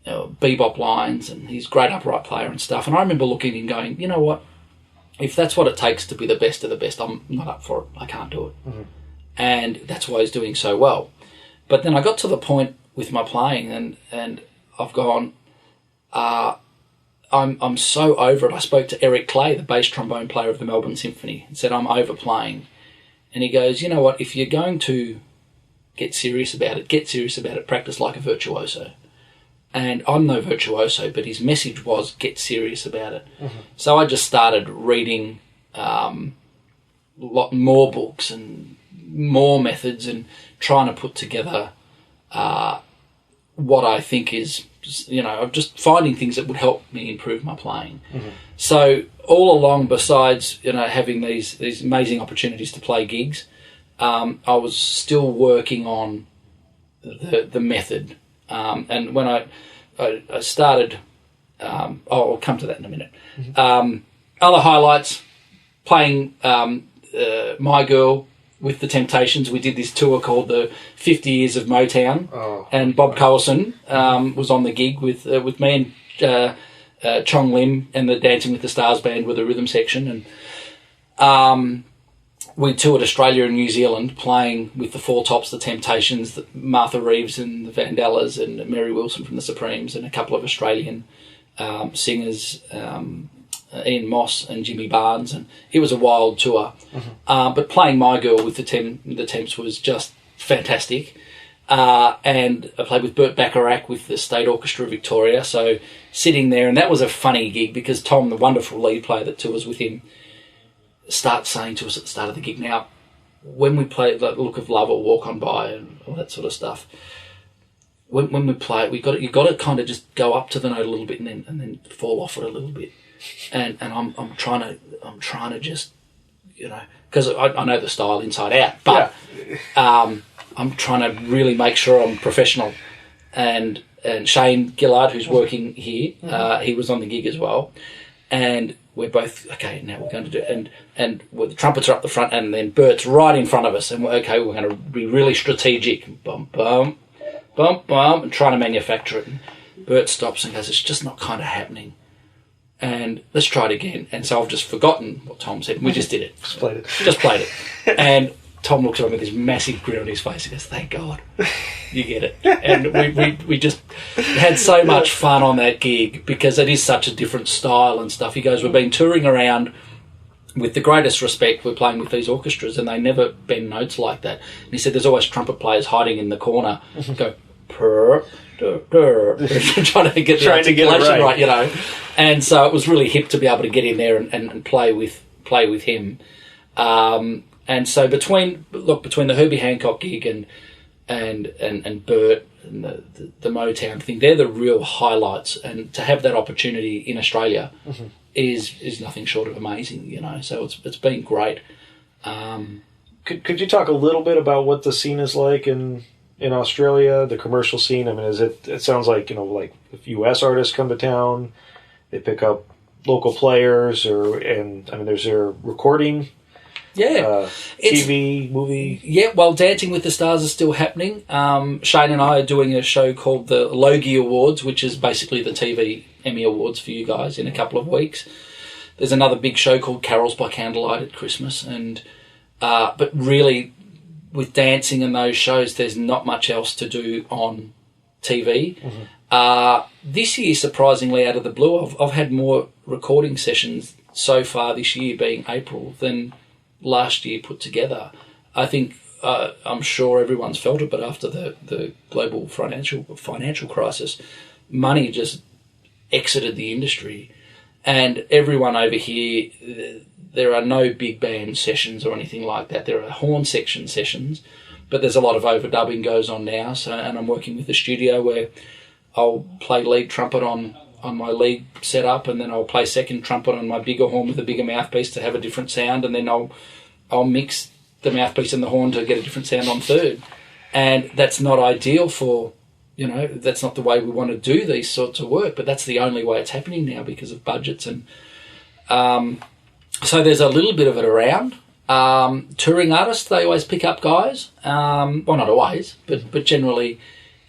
bebop lines, and he's a great upright player and stuff. And I remember looking at him going, you know what? If that's what it takes to be the best of the best, I'm not up for it. I can't do it. Mm-hmm. And that's why he's doing so well. But then I got to the point with my playing, and I've gone, I'm so over it. I spoke to Eric Clay, the bass trombone player of the Melbourne Symphony, and said, I'm overplaying. And he goes, you know what, if you're going to get serious about it, practice like a virtuoso. And I'm no virtuoso, but his message was, get serious about it. Mm-hmm. So I just started reading a lot more books and more methods, and trying to put together what I think is, just finding things that would help me improve my playing. Mm-hmm. So all along, besides having these amazing opportunities to play gigs, I was still working on the method. And when I started, I'll come to that in a minute. Mm-hmm. Other highlights, playing My Girl with the Temptations. We did this tour called the 50 Years of Motown, and Bob Coulson was on the gig with me and Chong Lim and the Dancing with the Stars band with the rhythm section. And we toured Australia and New Zealand, playing with the Four Tops, the Temptations, Martha Reeves and the Vandellas, and Mary Wilson from the Supremes, and a couple of Australian singers, Ian Moss and Jimmy Barnes, and it was a wild tour. Mm-hmm. But playing My Girl with the Temps was just fantastic. And I played with Burt Bacharach with the State Orchestra of Victoria, so sitting there, and that was a funny gig because Tom, the wonderful lead player that tours with him, starts saying to us at the start of the gig, now, when we play like Look of Love or Walk On By and all that sort of stuff, when we play it, you got to kind of just go up to the note a little bit and then fall off it a little bit. And I'm trying to just, because I know the style inside out, but I'm trying to really make sure I'm professional. And Shane Gillard, who's working here, he was on the gig as well, and we're both, okay, now we're going to do it. And the trumpets are up the front, and then Bert's right in front of us, and we're going to be really strategic, bum, bum, bum, bum, and trying to manufacture it. And Bert stops and goes, it's just not kind of happening. And let's try it again. And so I've just forgotten what Tom said. We just did it. Just played it. And Tom looks at me with this massive grin on his face. He goes, thank God, you get it. And we just had so much fun on that gig because it is such a different style and stuff. He goes, we've been touring around with the greatest respect. We're playing with these orchestras and they never bend notes like that. And he said, there's always trumpet players hiding in the corner. Go, purr, trying to get the articulation right. And so it was really hip to be able to get in there and play with him. And so between the Herbie Hancock gig and Bert and the Motown thing, they're the real highlights. And to have that opportunity in Australia is nothing short of amazing, So it's been great. Could you talk a little bit about what the scene is like in Australia, the commercial scene? I mean, it sounds like, like if US artists come to town, they pick up local players, there's their recording. Yeah. TV, movie. Yeah, well, Dancing with the Stars is still happening. Shane and I are doing a show called the Logie Awards, which is basically the TV Emmy Awards for you guys in a couple of weeks. There's another big show called Carols by Candlelight at Christmas. But really, with dancing and those shows, there's not much else to do on TV. This year, surprisingly, out of the blue, I've had more recording sessions so far this year, being April, than last year put together. I think I'm sure everyone's felt it, but after the global financial crisis, money just exited the industry, and everyone over here, there are no big band sessions or anything like that. There are horn section sessions, but there's a lot of overdubbing goes on now. So, and I'm working with a studio where I'll play lead trumpet on my lead setup, and then I'll play second trumpet on my bigger horn with a bigger mouthpiece to have a different sound, and then I'll mix the mouthpiece and the horn to get a different sound on third. And that's not ideal for, that's not the way we want to do these sorts of work, but that's the only way it's happening now because of budgets. And so there's a little bit of it around. Touring artists, they always pick up guys. Well, not always, but generally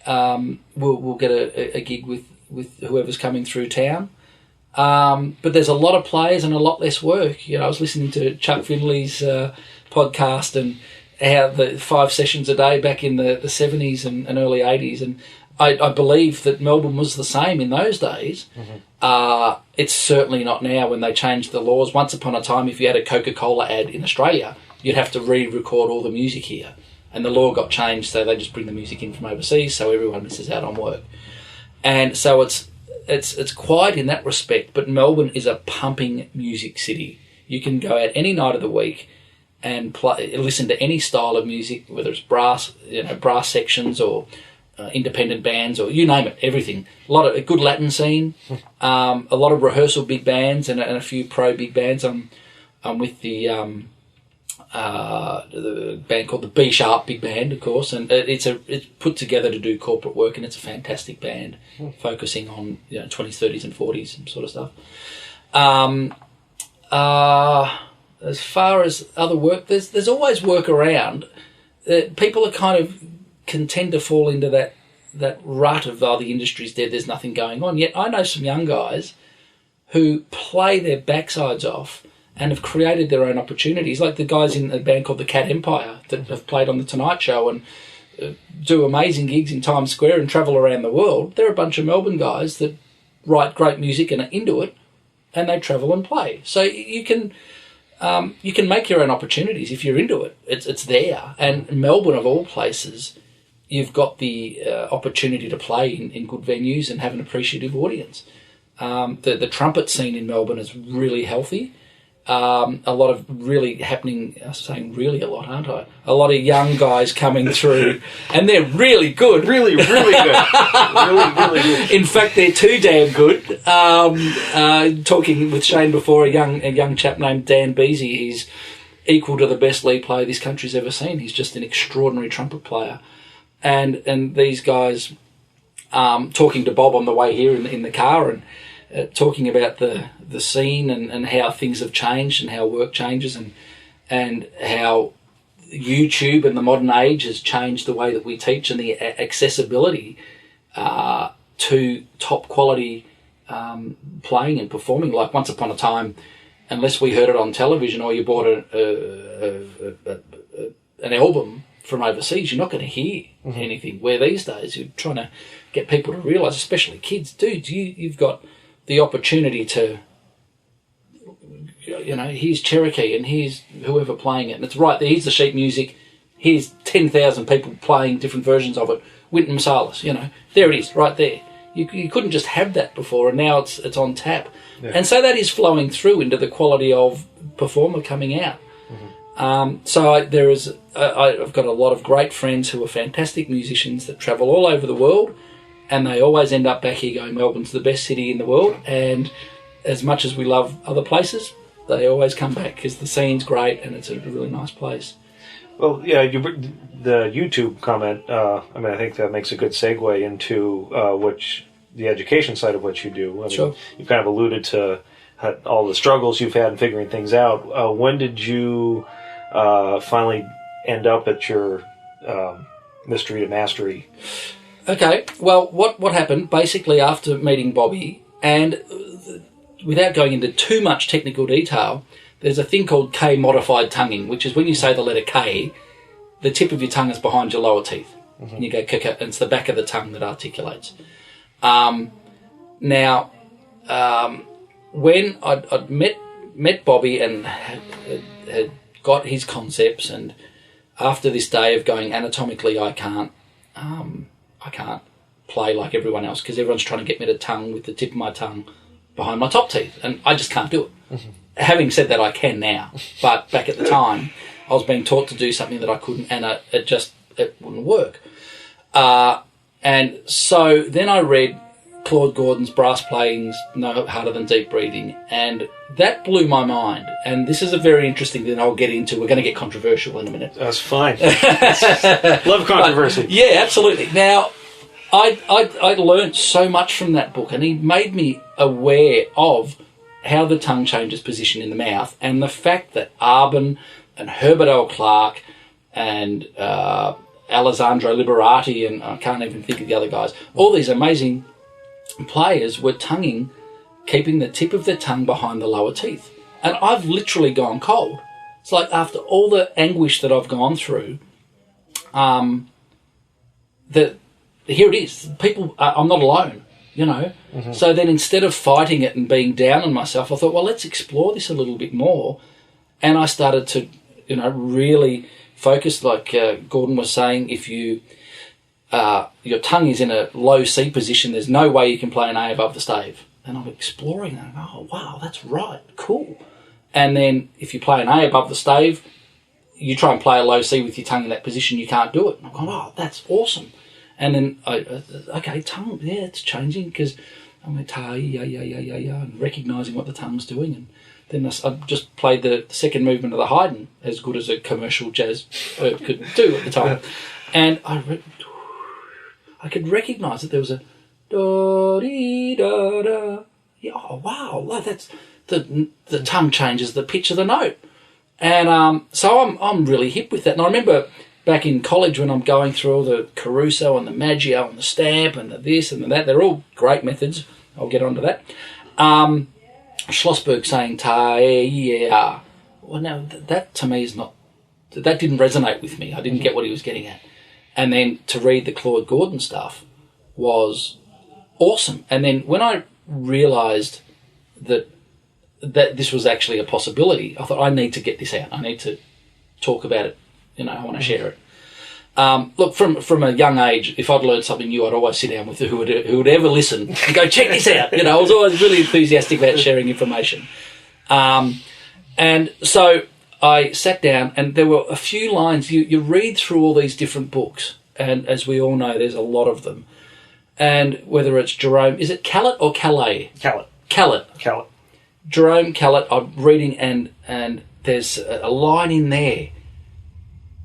we'll get a gig with whoever's coming through town. But there's a lot of players and a lot less work. I was listening to Chuck Finley's podcast and how the 5 sessions a day back in the 70s and early 80s. And I believe that Melbourne was the same in those days. It's certainly not now when they changed the laws. Once upon a time, if you had a Coca-Cola ad in Australia, you'd have to re-record all the music here. And the law got changed, so they just bring the music in from overseas, so everyone misses out on work. And so it's quiet in that respect, but Melbourne is a pumping music city. You can go out any night of the week and listen to any style of music, whether it's brass sections or independent bands or you name it, everything. A lot of a good Latin scene, a lot of rehearsal big bands and a few pro big bands. I'm with the band called the B Sharp Big Band, of course, and it's put together to do corporate work, and it's a fantastic band focusing on 20s, 30s, and 40s sort of stuff. As far as other work, there's always work around. People are can tend to fall into that rut of the industry's dead, there's nothing going on. Yet I know some young guys who play their backsides off and have created their own opportunities, like the guys in a band called the Cat Empire that have played on The Tonight Show and do amazing gigs in Times Square and travel around the world. They're a bunch of Melbourne guys that write great music and are into it, and they travel and play. So you can make your own opportunities if you're into it. It's there. And Melbourne, of all places, you've got the opportunity to play in good venues and have an appreciative audience. The trumpet scene in Melbourne is really healthy. A lot of really happening, I'm saying really a lot, aren't I? A lot of young guys coming through, and they're really good. Really, really good. really good. In fact, they're too damn good. Talking with Shane before, a young chap named Dan Beasy, he's equal to the best lead player this country's ever seen. He's just an extraordinary trumpet player. And these guys, talking to Bob on the way here in the car and talking about the scene and how things have changed and how work changes and how YouTube and the modern age has changed the way that we teach and the accessibility to top quality playing and performing. Like once upon a time, unless we heard it on television or you bought an album from overseas, you're not going to hear anything. Where these days you're trying to get people to realise, especially kids, dude, you've got the opportunity to, here's Cherokee and here's whoever playing it, and it's right there. Here's the sheet music. Here's 10,000 people playing different versions of it. Wynton Marsalis, there it is, right there. You couldn't just have that before, and now it's on tap, and so that is flowing through into the quality of performer coming out. So I've got a lot of great friends who are fantastic musicians that travel all over the world, and they always end up back here going, Melbourne's the best city in the world, and as much as we love other places, they always come back because the scene's great and it's a really nice place. Well, yeah, the YouTube comment, I think that makes a good segue into the education side of what you do. Sure. You've kind of alluded to all the struggles you've had in figuring things out. When did you finally end up at your mystery to mastery? Okay, well, what happened, basically after meeting Bobby, and without going into too much technical detail, there's a thing called K-modified tonguing, which is when you say the letter K, the tip of your tongue is behind your lower teeth. And you go kika, and it's the back of the tongue that articulates. When I'd met Bobby and had got his concepts, and after this day of going anatomically, I can't play like everyone else because everyone's trying to get me to tongue with the tip of my tongue behind my top teeth, and I just can't do it. Having said that, I can now, but back at the time, I was being taught to do something that I couldn't, and it wouldn't work. And so then I read Claude Gordon's Brass Playing's No Harder Than Deep Breathing, and that blew my mind. And this is a very interesting thing I'll get into. We're going to get controversial in a minute. That's fine. Love controversy. But, yeah, absolutely. Now, I learned so much from that book, and he made me aware of how the tongue changes position in the mouth, and the fact that Arbon and Herbert L. Clark and Alessandro Liberati, and I can't even think of the other guys, all these amazing players were tonguing, keeping the tip of their tongue behind the lower teeth. And I've literally gone cold. It's like after all the anguish that I've gone through, here it is. People, I'm not alone, you know. So then instead of fighting it and being down on myself, I thought, well, let's explore this a little bit more. And I started to, really focus, like Gordon was saying, if you your tongue is in a low C position, there's no way you can play an A above the stave. And I'm exploring that. Oh, wow, that's right. Cool. And then if you play an A above the stave, you try and play a low C with your tongue in that position, you can't do it. And I'm going, oh, that's awesome. And then, okay, tongue, yeah, it's changing because I'm going ta, ya, and recognising what the tongue's doing. And then I just played the second movement of the Haydn as good as a commercial jazz could do at the time. And I could recognise that there was a da-dee-da-da. Yeah, oh, wow, that's the tongue changes the pitch of the note. And so I'm really hip with that. And I remember back in college when I'm going through all the Caruso and the Maggio and the stamp and the this and the that, they're all great methods. I'll get onto that. Schlossberg saying ta, yeah. Well, no, that to me is not, that didn't resonate with me. I didn't get what he was getting at. And then to read the Claude Gordon stuff was awesome. And then when I realised that this was actually a possibility, I thought, I need to get this out. I need to talk about it. I want to share it. Look, from a young age, if I'd learned something new, I'd always sit down with who would ever listen and go, check this out. I was always really enthusiastic about sharing information. And so I sat down, and there were a few lines. You read through all these different books, and as we all know, there's a lot of them. And whether it's Jerome, is it Callett or Calais? Callett. Jerome Callett, I'm reading, and there's a line in there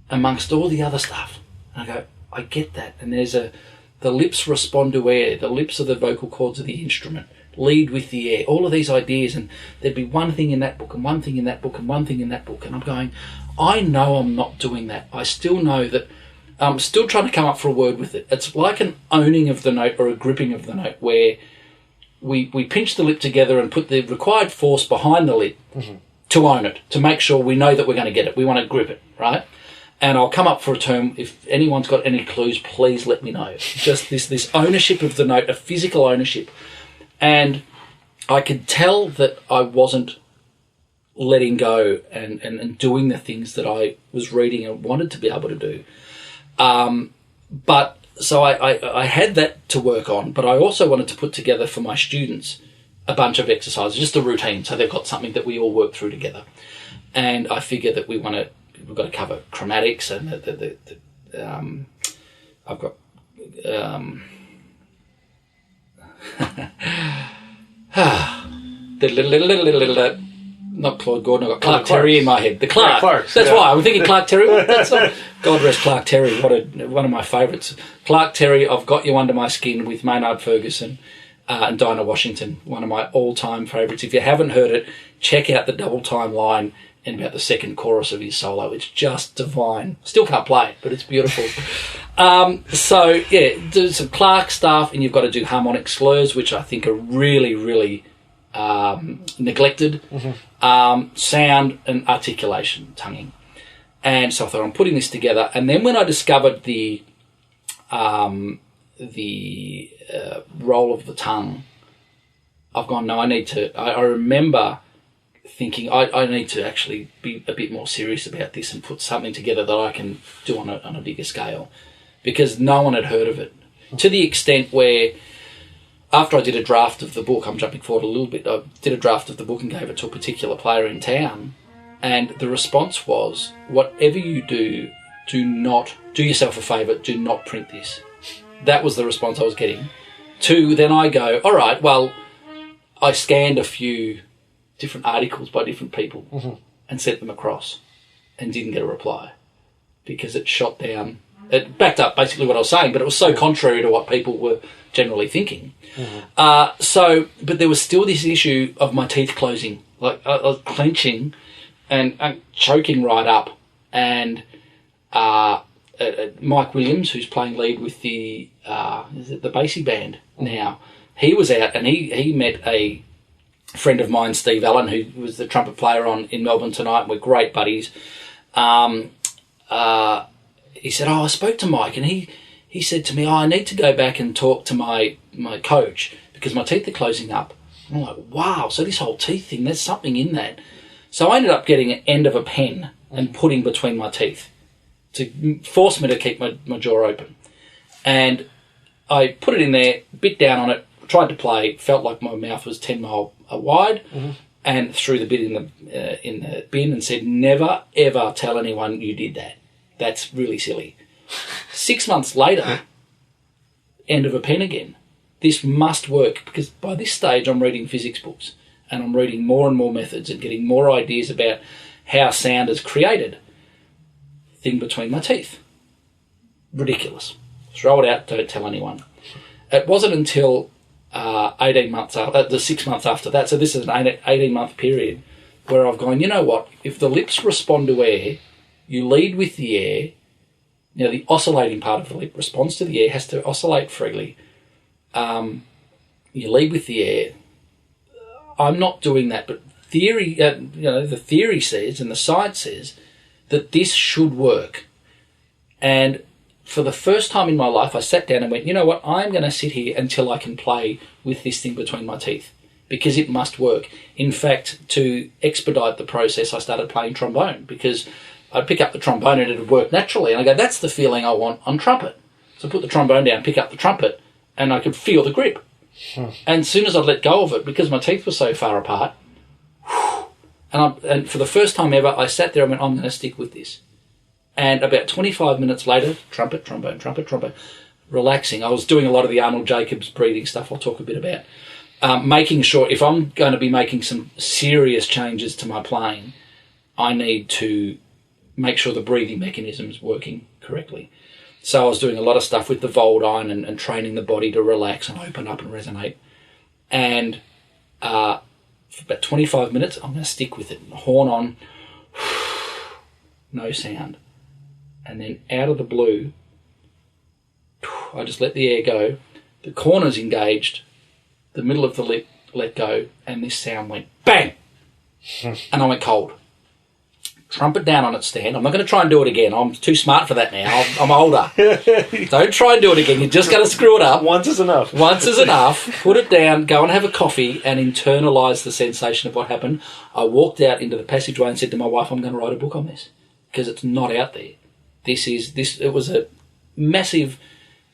amongst all the other stuff. And I go, I get that. And there's the lips respond to air, the lips are the vocal cords of the instrument, lead with the air, all of these ideas, and there'd be one thing in that book and one thing in that book and one thing in that book. And I'm going, I know I'm not doing that. I still know that I'm still trying to come up for a word with it. It's like an owning of the note or a gripping of the note where we pinch the lip together and put the required force behind the lip to own it, to make sure we know that we're going to get it. We want to grip it, right? And I'll come up for a term. If anyone's got any clues, please let me know. Just this ownership of the note, a physical ownership. And I could tell that I wasn't letting go and doing the things that I was reading and wanted to be able to do. But so I had that to work on, but I also wanted to put together for my students a bunch of exercises, just a routine, so they've got something that we all work through together. And I figure that we've got to cover chromatics, and I've got not Claude Gordon, I've got Clark Terry in my head. The Clark. Clarks, that's why I'm thinking Clark Terry. That's not, God rest Clark Terry. One of my favourites. Clark Terry, I've Got You Under My Skin with Maynard Ferguson and Dinah Washington. One of my all-time favourites. If you haven't heard it, check out the double time line in about the second chorus of his solo. It's just divine. Still can't play it, but it's beautiful. So, yeah, do some Clark stuff, and you've got to do harmonic slurs, which I think are really, really neglected. Sound and articulation, tonguing. And so I thought, I'm putting this together. And then when I discovered the role of the tongue, I've gone, no, I need to... I remember thinking, I need to actually be a bit more serious about this and put something together that I can do on a bigger scale, because no one had heard of it. To the extent where, after I did a draft of the book, I'm jumping forward a little bit, I did a draft of the book and gave it to a particular player in town, and the response was, whatever you do, do yourself a favour, do not print this. That was the response I was getting. Then I go, all right, well, I scanned a few different articles by different people and sent them across and didn't get a reply because it shot down. It backed up basically what I was saying, but it was so contrary to what people were generally thinking. But there was still this issue of my teeth closing, like I was clenching and choking right up. And Mike Williams, who's playing lead with the Basie band now, he was out and he met a friend of mine, Steve Allen, who was the trumpet player in Melbourne tonight. We're great buddies. He said, I spoke to Mike, and he said to me, I need to go back and talk to my coach because my teeth are closing up. And I'm like, wow, so this whole teeth thing, there's something in that. So I ended up getting an end of a pen and putting between my teeth to force me to keep my jaw open. And I put it in there, bit down on it, tried to play, felt like my mouth was 10 mile wide, and threw the bit in the bin and said, never, ever tell anyone you did that. That's really silly. 6 months later, end of a pen again. This must work, because by this stage I'm reading physics books and I'm reading more and more methods and getting more ideas about how sound is created. Thing between my teeth. Ridiculous. Throw it out, don't tell anyone. It wasn't until 18 months after, the 6 months after that, so this is an 18-month period, where I've gone, you know what, if the lips respond to air, you lead with the air. Now, the oscillating part of the lip responds to the air, has to oscillate freely. You lead with the air. I'm not doing that, but theory, the theory says and the science says that this should work. And for the first time in my life, I sat down and went, you know what, I'm going to sit here until I can play with this thing between my teeth, because it must work. In fact, to expedite the process, I started playing trombone, because I'd pick up the trombone and it would work naturally. And I go, that's the feeling I want on trumpet. So I put the trombone down, pick up the trumpet, and I could feel the grip. And as soon as I'd let go of it, because my teeth were so far apart, and for the first time ever, I sat there and went, I'm going to stick with this. And about 25 minutes later, trumpet, trombone, trumpet, trombone, relaxing. I was doing a lot of the Arnold Jacobs breathing stuff I'll talk a bit about. Making sure, if I'm going to be making some serious changes to my playing, I need to make sure the breathing mechanism is working correctly. So I was doing a lot of stuff with the Voldine and training the body to relax and open up and resonate. And for about 25 minutes, I'm going to stick with it. Horn on, no sound. And then out of the blue, I just let the air go. The corners engaged, the middle of the lip let go, and this sound went bang! And I went cold. Trumpet down on its stand. I'm not going to try and do it again. I'm too smart for that now. I'm older. Don't try and do it again. You're just going to screw it up. Once is enough. Once is enough. Put it down, go and have a coffee, and internalise the sensation of what happened. I walked out into the passageway and said to my wife, I'm going to write a book on this, because it's not out there. It was a massive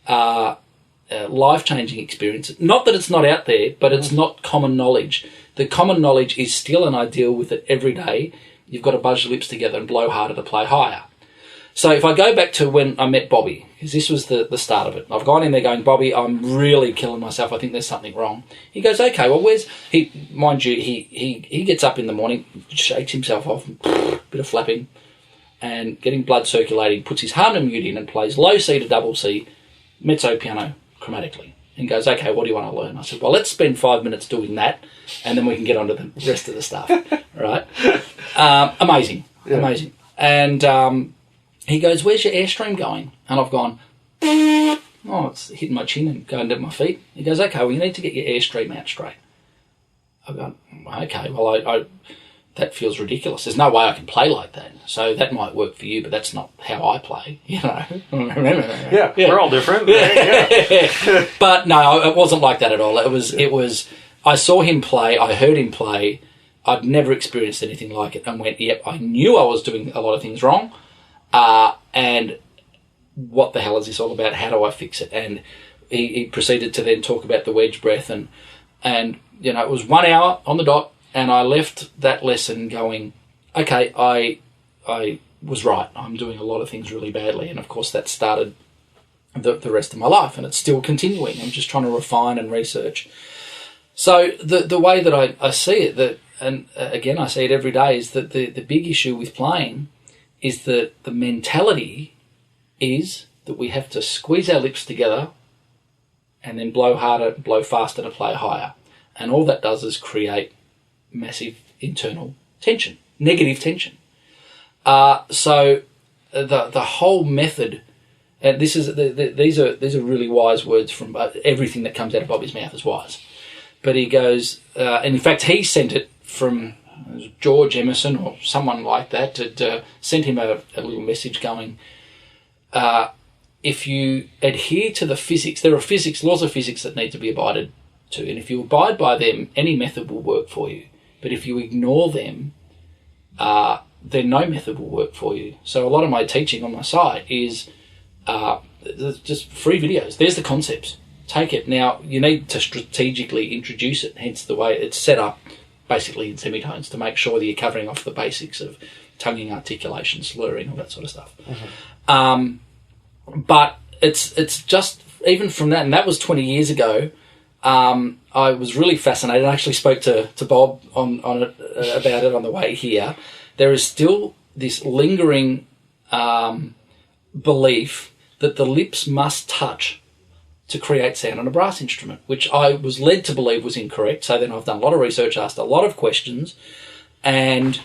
life-changing experience. Not that it's not out there, but it's not common knowledge. The common knowledge is still, and I deal with it every day, you've got to buzz your lips together and blow harder to play higher. So if I go back to when I met Bobby, because this was the start of it, I've gone in there going, Bobby, I'm really killing myself. I think there's something wrong. He goes, okay, well, mind you, he gets up in the morning, shakes himself off, bit of flapping, and getting blood circulating, puts his harmonium mute in and plays low C to double C, mezzo piano, chromatically. And goes, okay, what do you want to learn? I said, well, let's spend 5 minutes doing that, and then we can get on to the rest of the stuff. Right? Amazing. Yeah. Amazing. And he goes, where's your airstream going? And I've gone, oh, it's hitting my chin and going down my feet. He goes, okay, well, you need to get your airstream out straight. I've gone, okay, well, that feels ridiculous. There's no way I can play like that. So that might work for you, but that's not how I play, you know. Yeah, we're all different. Yeah. But no, it wasn't like that at all. It was, I saw him play, I heard him play, I'd never experienced anything like it, and went, yep, I knew I was doing a lot of things wrong, and what the hell is this all about? How do I fix it? And he proceeded to then talk about the wedge breath, and you know, it was 1 hour on the dot, and I left that lesson going, okay, I was right. I'm doing a lot of things really badly, and of course that started the rest of my life, and it's still continuing. I'm just trying to refine and research. So the way that I see it, and again I see it every day, is that the big issue with playing is that the mentality is that we have to squeeze our lips together and then blow harder, blow faster to play higher. And all that does is create massive internal tension, negative tension. So the whole method, and these are really wise words from everything that comes out of Bobby's mouth is wise. But he goes, and in fact he sent it from George Emerson or someone like that, had sent him a little message going, if you adhere to the physics, there are laws of physics that need to be abided to, and if you abide by them, any method will work for you. But if you ignore them, then no method will work for you. So a lot of my teaching on my site is just free videos. There's the concepts. Take it. Now, you need to strategically introduce it, hence the way it's set up, basically in semitones, to make sure that you're covering off the basics of tonguing, articulation, slurring, all that sort of stuff. Mm-hmm. But it's just, even from that, and that was 20 years ago, I was really fascinated. I actually spoke to Bob on it, about it on the way here. There is still this lingering belief that the lips must touch to create sound on a brass instrument, which I was led to believe was incorrect. So then I've done a lot of research, asked a lot of questions, and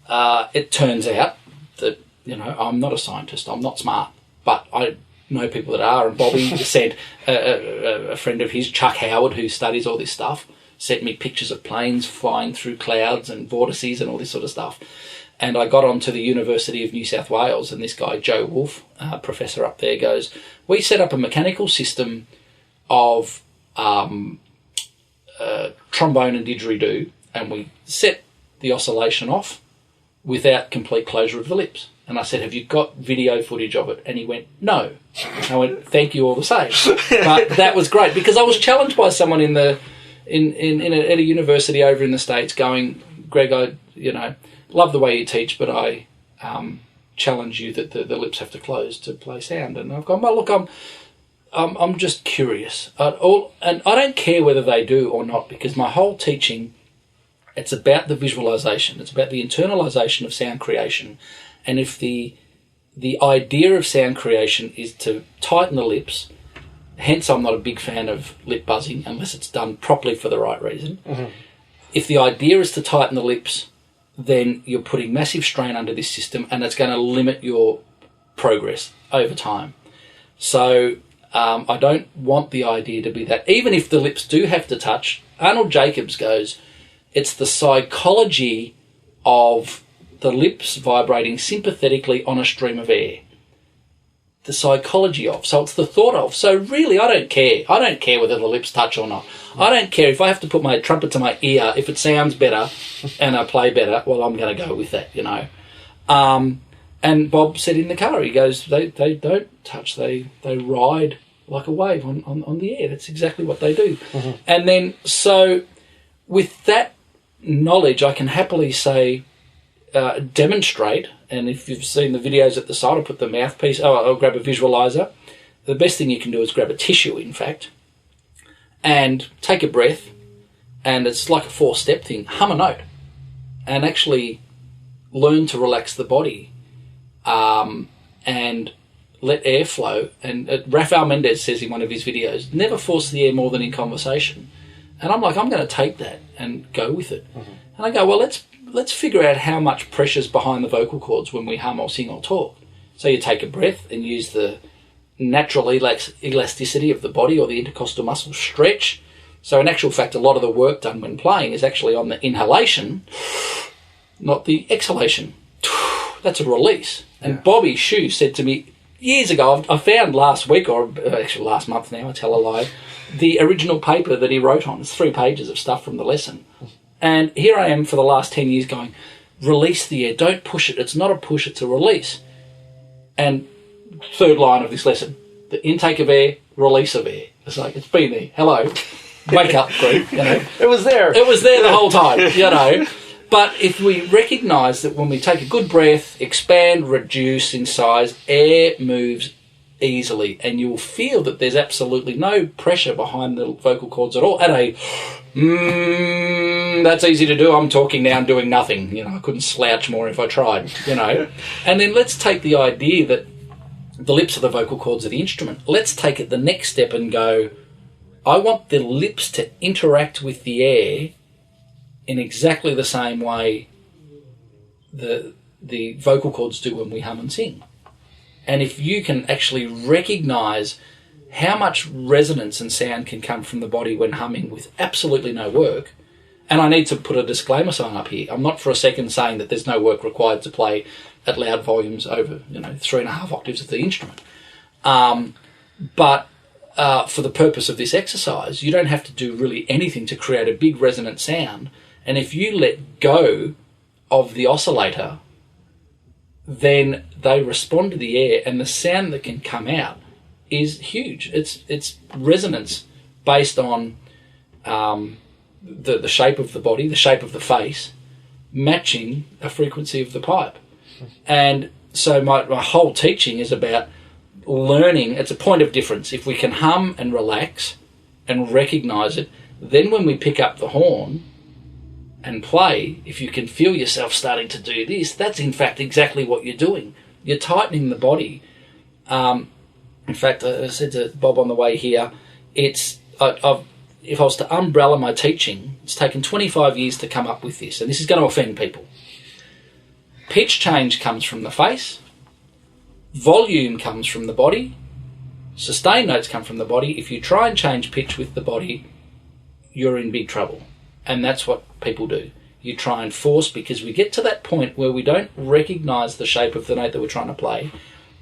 it turns out that, you know, I'm not a scientist, I'm not smart, but I know people that are. And Bobby said, a friend of his, Chuck Howard, who studies all this stuff, sent me pictures of planes flying through clouds and vortices and all this sort of stuff. And I got on to the University of New South Wales, and this guy, Joe Wolfe, professor up there, goes, we set up a mechanical system of trombone and didgeridoo, and we set the oscillation off without complete closure of the lips. And I said, have you got video footage of it? And he went, no. I went, thank you all the same. But that was great, because I was challenged by someone at a university over in the States going, Greg, I love the way you teach, but I challenge you that the lips have to close to play sound. And I've gone, well, look, I'm just curious. And I don't care whether they do or not, because my whole teaching, it's about the visualization. It's about the internalization of sound creation. And if the idea of sound creation is to tighten the lips, hence I'm not a big fan of lip buzzing unless it's done properly for the right reason. Mm-hmm. If the idea is to tighten the lips, then you're putting massive strain under this system, and it's going to limit your progress over time. So I don't want the idea to be that. Even if the lips do have to touch, Arnold Jacobs goes, it's the psychology of the lips vibrating sympathetically on a stream of air. The psychology of. So it's the thought of. So really, I don't care. I don't care whether the lips touch or not. I don't care if I have to put my trumpet to my ear. If it sounds better and I play better, well, I'm going to go with that, you know. And Bob said in the car, he goes, they don't touch. They ride like a wave on the air. That's exactly what they do. Mm-hmm. And then, so with that knowledge, I can happily say, demonstrate, and if you've seen the videos at the side, I'll put the mouthpiece, I'll grab a visualizer. The best thing you can do is grab a tissue, in fact, and take a breath, and it's like a 4-step thing, hum a note, and actually learn to relax the body, and let air flow. And Rafael Mendez says in one of his videos, never force the air more than in conversation. And I'm like, I'm going to take that and go with it. Mm-hmm. And I go, well, let's figure out how much pressure's behind the vocal cords when we hum or sing or talk. So you take a breath and use the natural elasticity of the body, or the intercostal muscle, stretch, So in actual fact, a lot of the work done when playing is actually on the inhalation, not the exhalation. That's a release. And Bobby Shue said to me years ago, I found last week, or actually last month now, I tell a lie, the original paper that he wrote on. It's 3 pages of stuff from the lesson. And here I am for the last 10 years going, release the air, don't push it. It's not a push, it's a release. And 3rd line of this lesson, the intake of air, release of air. It's like, it's been there. Hello. Wake up, group. You know. It was there. It was there the whole time, you know. But if we recognise that when we take a good breath, expand, reduce in size, air moves easily, and you'll feel that there's absolutely no pressure behind the vocal cords at all. At a, that's easy to do. I'm talking now and doing nothing. You know, I couldn't slouch more if I tried, you know. And then let's take the idea that the lips are the vocal cords of the instrument. Let's take it the next step and go, I want the lips to interact with the air in exactly the same way the vocal cords do when we hum and sing. And if you can actually recognise how much resonance and sound can come from the body when humming with absolutely no work, and I need to put a disclaimer sign up here. I'm not for a second saying that there's no work required to play at loud volumes over, 3.5 octaves of the instrument. But for the purpose of this exercise, you don't have to do really anything to create a big resonant sound. And if you let go of the oscillator, then they respond to the air, and the sound that can come out is huge. It's resonance based on the shape of the body, the shape of the face, matching a frequency of the pipe. And so my whole teaching is about learning. It's a point of difference. If we can hum and relax and recognise it, then when we pick up the horn and play, if you can feel yourself starting to do this, that's in fact exactly what you're doing. You're tightening the body. In fact, I said to Bob on the way here, if I was to umbrella my teaching, it's taken 25 years to come up with this, and this is going to offend people. Pitch change comes from the face, volume comes from the body, sustain notes come from the body. If you try and change pitch with the body, you're in big trouble. And that's what people do. You try and force, because we get to that point where we don't recognise the shape of the note that we're trying to play.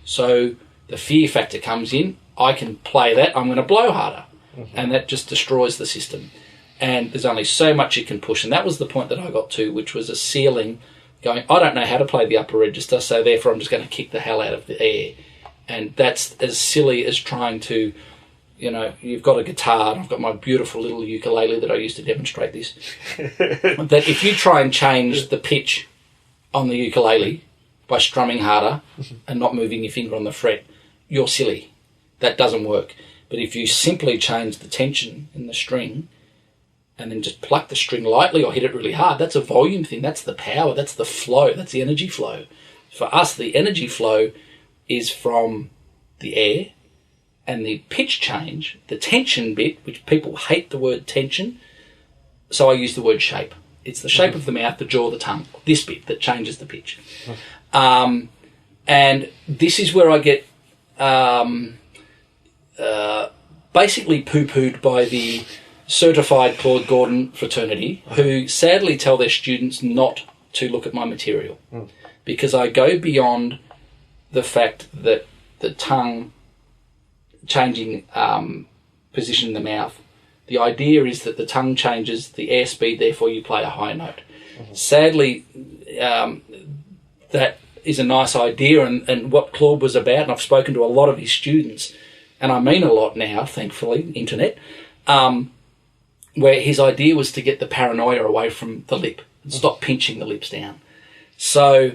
So the fear factor comes in. I can play that, I'm going to blow harder. Mm-hmm. And that just destroys the system. And there's only so much you can push. And that was the point that I got to, which was a ceiling going, I don't know how to play the upper register, so therefore I'm just going to kick the hell out of the air. And that's as silly as trying to, you've got a guitar, and I've got my beautiful little ukulele that I used to demonstrate this, that if you try and change the pitch on the ukulele by strumming harder and not moving your finger on the fret, you're silly. That doesn't work. But if you simply change the tension in the string and then just pluck the string lightly or hit it really hard, that's a volume thing. That's the power. That's the flow. That's the energy flow. For us, the energy flow is from the air, and the pitch change, the tension bit, which people hate the word tension, so I use the word shape. It's the shape of the mouth, the jaw, the tongue, this bit that changes the pitch. And this is where I get basically poo-pooed by the certified Claude Gordon fraternity, who sadly tell their students not to look at my material, because I go beyond the fact that the tongue changing position in the mouth. The idea is that the tongue changes the airspeed, therefore you play a high note. Mm-hmm. Sadly, that is a nice idea, and what Claude was about, and I've spoken to a lot of his students, and I mean a lot now, thankfully, internet, where his idea was to get the paranoia away from the lip and stop pinching the lips down. So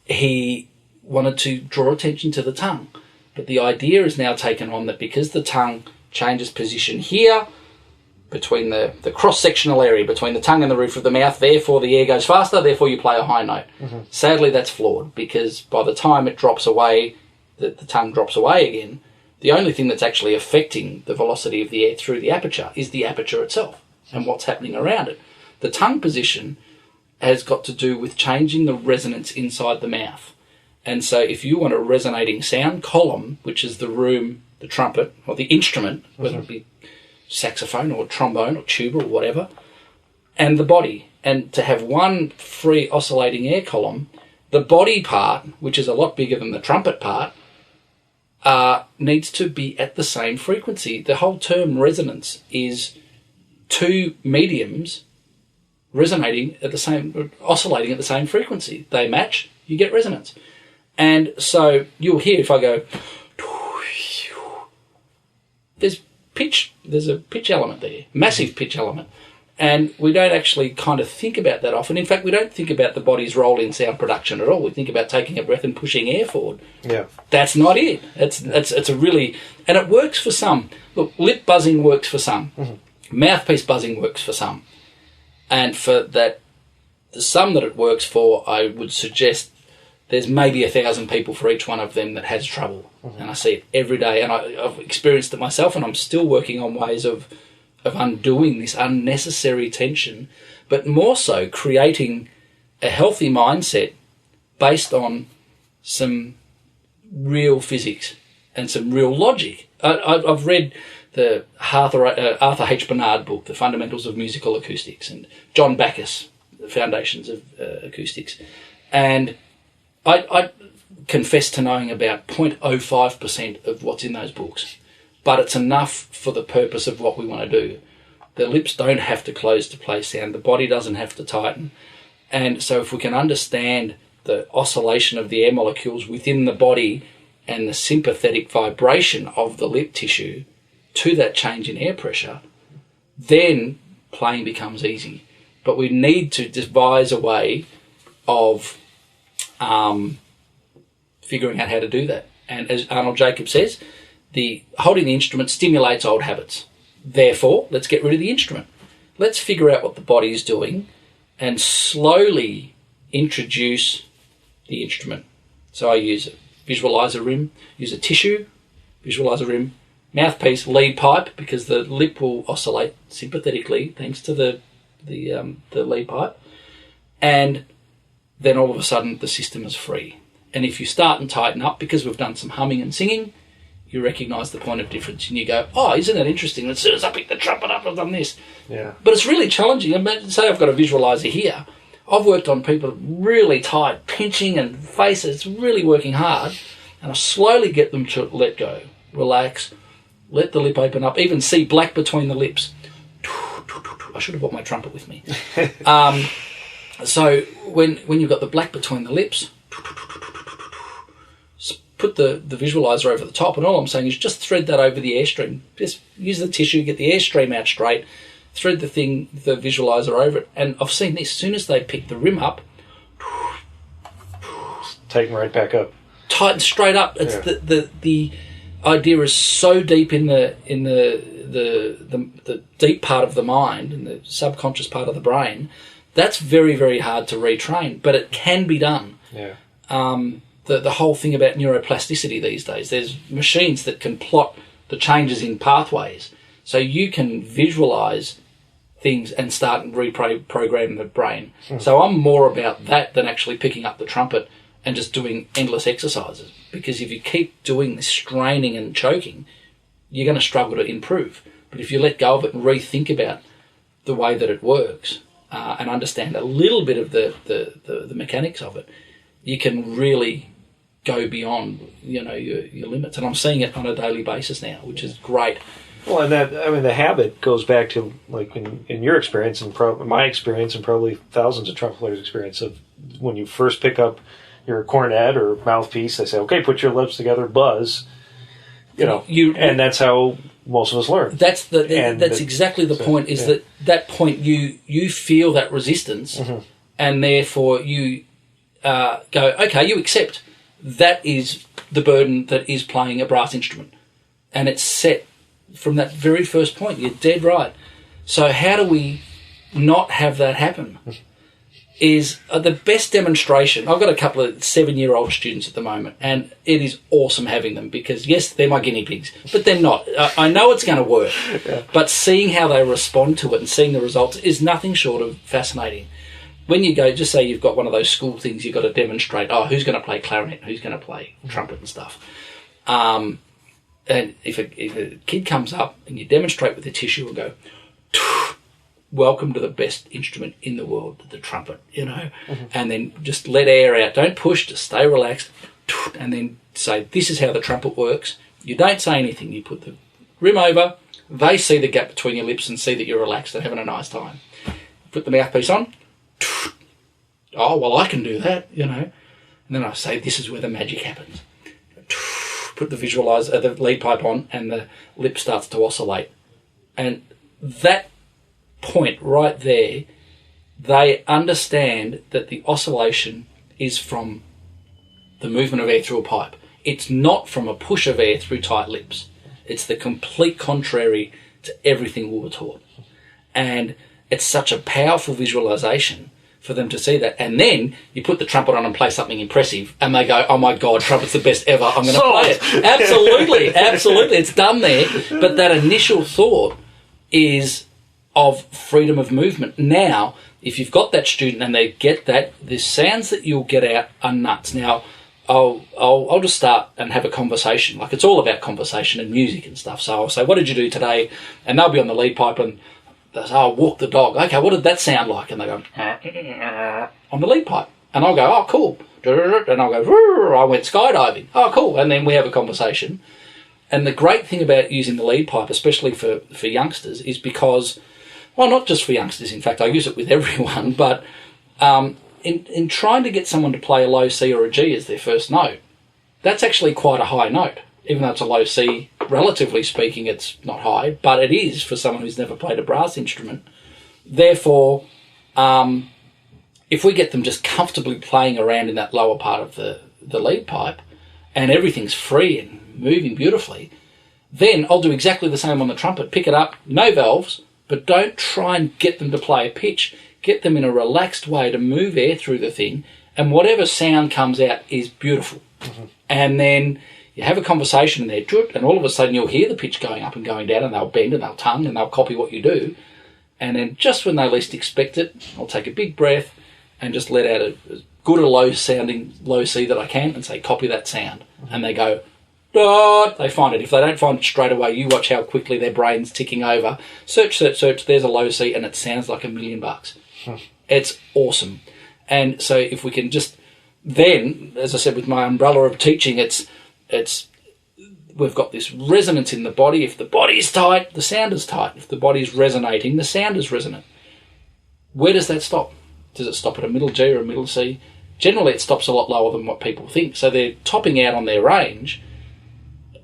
he wanted to draw attention to the tongue. But the idea is now taken on that because the tongue changes position here, between the cross-sectional area, between the tongue and the roof of the mouth, therefore the air goes faster, therefore you play a high note. Mm-hmm. Sadly, that's flawed, because by the time it drops away, the tongue drops away again, the only thing that's actually affecting the velocity of the air through the aperture is the aperture itself and what's happening around it. The tongue position has got to do with changing the resonance inside the mouth. And so if you want a resonating sound column, which is the room, the trumpet, or the instrument, whether it be saxophone or trombone or tuba or whatever, and the body. And to have one free oscillating air column, the body part, which is a lot bigger than the trumpet part, needs to be at the same frequency. The whole term resonance is two mediums oscillating at the same frequency. They match, you get resonance. And so you'll hear if I go, there's a pitch element there, massive pitch element. And we don't actually kind of think about that often. In fact, we don't think about the body's role in sound production at all. We think about taking a breath and pushing air forward. Yeah. That's not it. It's a really... And it works for some. Look, lip buzzing works for some. Mm-hmm. Mouthpiece buzzing works for some. And for that, the some that it works for, I would suggest there's maybe 1,000 people for each one of them that has trouble. Mm-hmm. And I see it every day. And I've experienced it myself, and I'm still working on ways of undoing this unnecessary tension, but more so creating a healthy mindset based on some real physics and some real logic. I've read the Arthur H. Bernard book, The Fundamentals of Musical Acoustics, and John Backus, The Foundations of Acoustics. And I confess to knowing about 0.05% of what's in those books. But it's enough for the purpose of what we want to do. The lips don't have to close to play sound. The body doesn't have to tighten. And so if we can understand the oscillation of the air molecules within the body and the sympathetic vibration of the lip tissue to that change in air pressure, then playing becomes easy. But we need to devise a way of figuring out how to do that. And as Arnold Jacobs says, holding the instrument stimulates old habits. Therefore, let's get rid of the instrument. Let's figure out what the body is doing and slowly introduce the instrument. So I use a visualizer rim, use a tissue, visualizer rim, mouthpiece, lead pipe, because the lip will oscillate sympathetically thanks to the lead pipe. And then all of a sudden the system is free. And if you start and tighten up, because we've done some humming and singing, you recognise the point of difference and you go, oh, isn't that interesting? As soon as I pick the trumpet up, I've done this. Yeah. But it's really challenging. Imagine, say I've got a visualiser here. I've worked on people really tight, pinching and faces, really working hard, and I slowly get them to let go, relax, let the lip open up, even see black between the lips. I should have brought my trumpet with me. So when you've got the black between the lips, put the visualizer over the top, and all I'm saying is just thread that over the airstream. Just use the tissue, get the airstream out straight, thread the visualizer over it. And I've seen this, as soon as they pick the rim up, tighten right back up. Tighten straight up. It's the idea is so deep in the deep part of the mind, and the subconscious part of the brain. That's very, very hard to retrain, but it can be done. Yeah. The whole thing about neuroplasticity these days, there's machines that can plot the changes in pathways. So you can visualise things and start and reprogram the brain. Mm. So I'm more about that than actually picking up the trumpet and just doing endless exercises. Because if you keep doing this straining and choking, you're going to struggle to improve. But if you let go of it and rethink about the way that it works and understand a little bit of the mechanics of it, you can really go beyond, your limits. And I'm seeing it on a daily basis now, which is great. Well, and the habit goes back to, like, in your experience and my experience and probably thousands of trumpet players' experience of when you first pick up your cornet or mouthpiece, they say, okay, put your lips together, buzz, and that's how most of us learn. That's exactly the point, is that point you feel that resistance, mm-hmm. and therefore you go, okay, you accept that is the burden that is playing a brass instrument. And it's set from that very first point. You're dead right. So how do we not have that happen? Is the best demonstration. I've got a couple of 7-year-old students at the moment, and it is awesome having them because, yes, they're my guinea pigs, but they're not. I know it's going to work, but seeing how they respond to it and seeing the results is nothing short of fascinating. When you go, just say you've got one of those school things, you've got to demonstrate, who's going to play clarinet, who's going to play trumpet and stuff. And And if a kid comes up and you demonstrate with the tissue and go, welcome to the best instrument in the world, the trumpet, and then just let air out. Don't push, just stay relaxed, and then say, this is how the trumpet works. You don't say anything. You put the rim over. They see the gap between your lips and see that you're relaxed and having a nice time. Put the mouthpiece on. Oh, well, I can do that, And then I say, this is where the magic happens. Put the the lead pipe on, and the lip starts to oscillate. And that point right there, they understand that the oscillation is from the movement of air through a pipe. It's not from a push of air through tight lips. It's the complete contrary to everything we were taught. And it's such a powerful visualization for them to see that. And then you put the trumpet on and play something impressive, and they go, oh my God, trumpet's the best ever. I'm going to play it. Absolutely, absolutely. It's done there. But that initial thought is of freedom of movement. Now, if you've got that student and they get that, the sounds that you'll get out are nuts. Now, I'll just start and have a conversation. Like, it's all about conversation and music and stuff. So I'll say, what did you do today? And they'll be on the lead pipe and they'll say, oh, walk the dog. Okay, what did that sound like? And they go, on the lead pipe. And I'll go, oh, cool. And I'll go, I went skydiving. Oh, cool. And then we have a conversation. And the great thing about using the lead pipe, especially for youngsters, is because, well, not just for youngsters, in fact, I use it with everyone, but in trying to get someone to play a low C or a G as their first note, that's actually quite a high note. Even though it's a low C, relatively speaking, it's not high, but it is for someone who's never played a brass instrument. Therefore, if we get them just comfortably playing around in that lower part of the lead pipe, and everything's free and moving beautifully, then I'll do exactly the same on the trumpet. Pick it up, no valves, but don't try and get them to play a pitch. Get them in a relaxed way to move air through the thing, and whatever sound comes out is beautiful. Mm-hmm. And then you have a conversation in there, and all of a sudden you'll hear the pitch going up and going down, and they'll bend and they'll tongue and they'll copy what you do. And then just when they least expect it, I'll take a big breath and just let out as good a low-sounding low C that I can and say, copy that sound. Mm-hmm. And they go, dot. They find it. If they don't find it straight away, you watch how quickly their brain's ticking over. Search, there's a low C, and it sounds like $1 million. It's awesome. And so if we can just then, as I said, with my umbrella of teaching, it's we've got this resonance in the body. If the body's tight, the sound is tight. If the body's resonating, the sound is resonant. Where does that stop? Does it stop at a middle G or a middle C? Generally, it stops a lot lower than what people think. So they're topping out on their range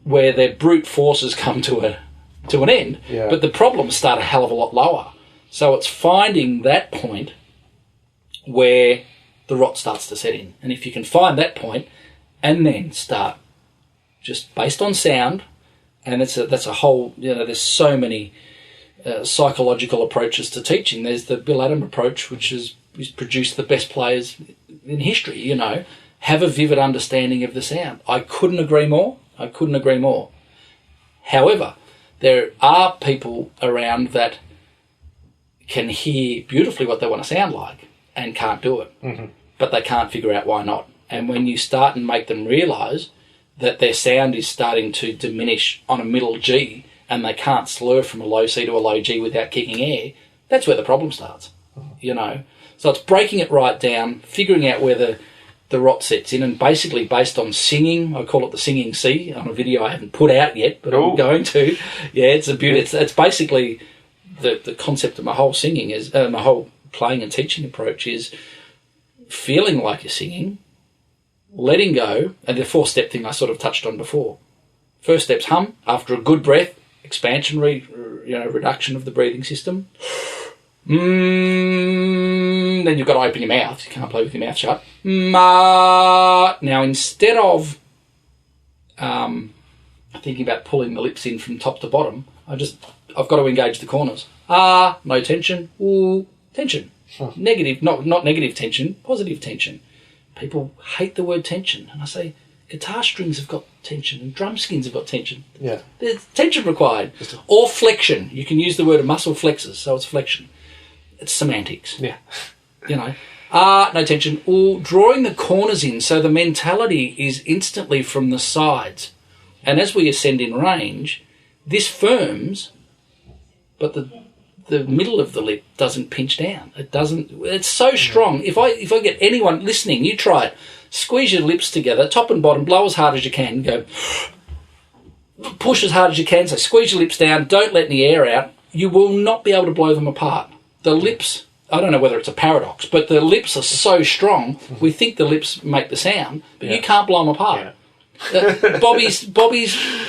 where their brute forces come to an end. Yeah. But the problems start a hell of a lot lower. So it's finding that point where the rot starts to set in. And if you can find that point and then start just based on sound, and that's a whole, there's so many psychological approaches to teaching. There's the Bill Adam approach, which is produced the best players in history, have a vivid understanding of the sound. I couldn't agree more. However, there are people around that can hear beautifully what they want to sound like and can't do it. Mm-hmm. But they can't figure out why not. And when you start and make them realise that their sound is starting to diminish on a middle G and they can't slur from a low C to a low G without kicking air, that's where the problem starts, So it's breaking it right down, figuring out where the rot sets in, and basically based on singing, I call it the singing C, on a video I haven't put out yet, but I'm going to. Yeah, it's a beauty. It's basically the concept of my whole singing is my whole playing and teaching approach is feeling like you're singing, letting go, and the 4-step thing I sort of touched on before. First step's hum. After a good breath, expansion, reduction of the breathing system. Then you've got to open your mouth. You can't play with your mouth shut. Ma. Now, instead of thinking about pulling the lips in from top to bottom, I've got to engage the corners. Ah, no tension. Ooh, tension. Huh. Negative, not negative tension, positive tension. People hate the word tension. And I say, guitar strings have got tension and drum skins have got tension. Yeah. There's tension required. Or flexion. You can use the word muscle flexors, so it's flexion. It's semantics. Yeah. No tension. Or drawing the corners in, so the mentality is instantly from the sides. And as we ascend in range, this firms, but the middle of the lip doesn't pinch down. It doesn't. It's so strong. If I get anyone listening, you try it. Squeeze your lips together, top and bottom, blow as hard as you can, go push as hard as you can, so squeeze your lips down, don't let any air out. You will not be able to blow them apart. The lips, I don't know whether it's a paradox, but the lips are so strong, we think the lips make the sound, but you can't blow them apart. Yeah. Bobby's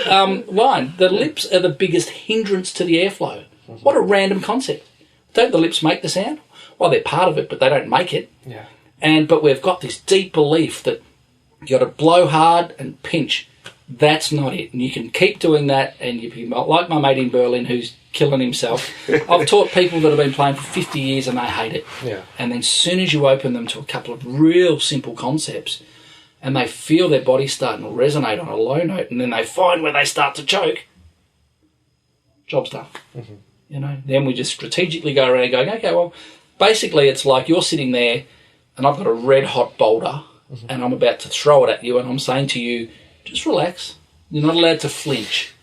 line, the lips are the biggest hindrance to the airflow. What a random concept. Don't the lips make the sound? Well, they're part of it, but they don't make it. Yeah. But we've got this deep belief that you got to blow hard and pinch. That's not it. And you can keep doing that, and you be like my mate in Berlin who's killing himself. I've taught people that have been playing for 50 years and they hate it. Yeah. And then as soon as you open them to a couple of real simple concepts and they feel their body starting to resonate on a low note, and then they find where they start to choke, job's done. Then we just strategically go around going, okay, well, basically it's like you're sitting there and I've got a red hot boulder and I'm about to throw it at you, and I'm saying to you, just relax. You're not allowed to flinch.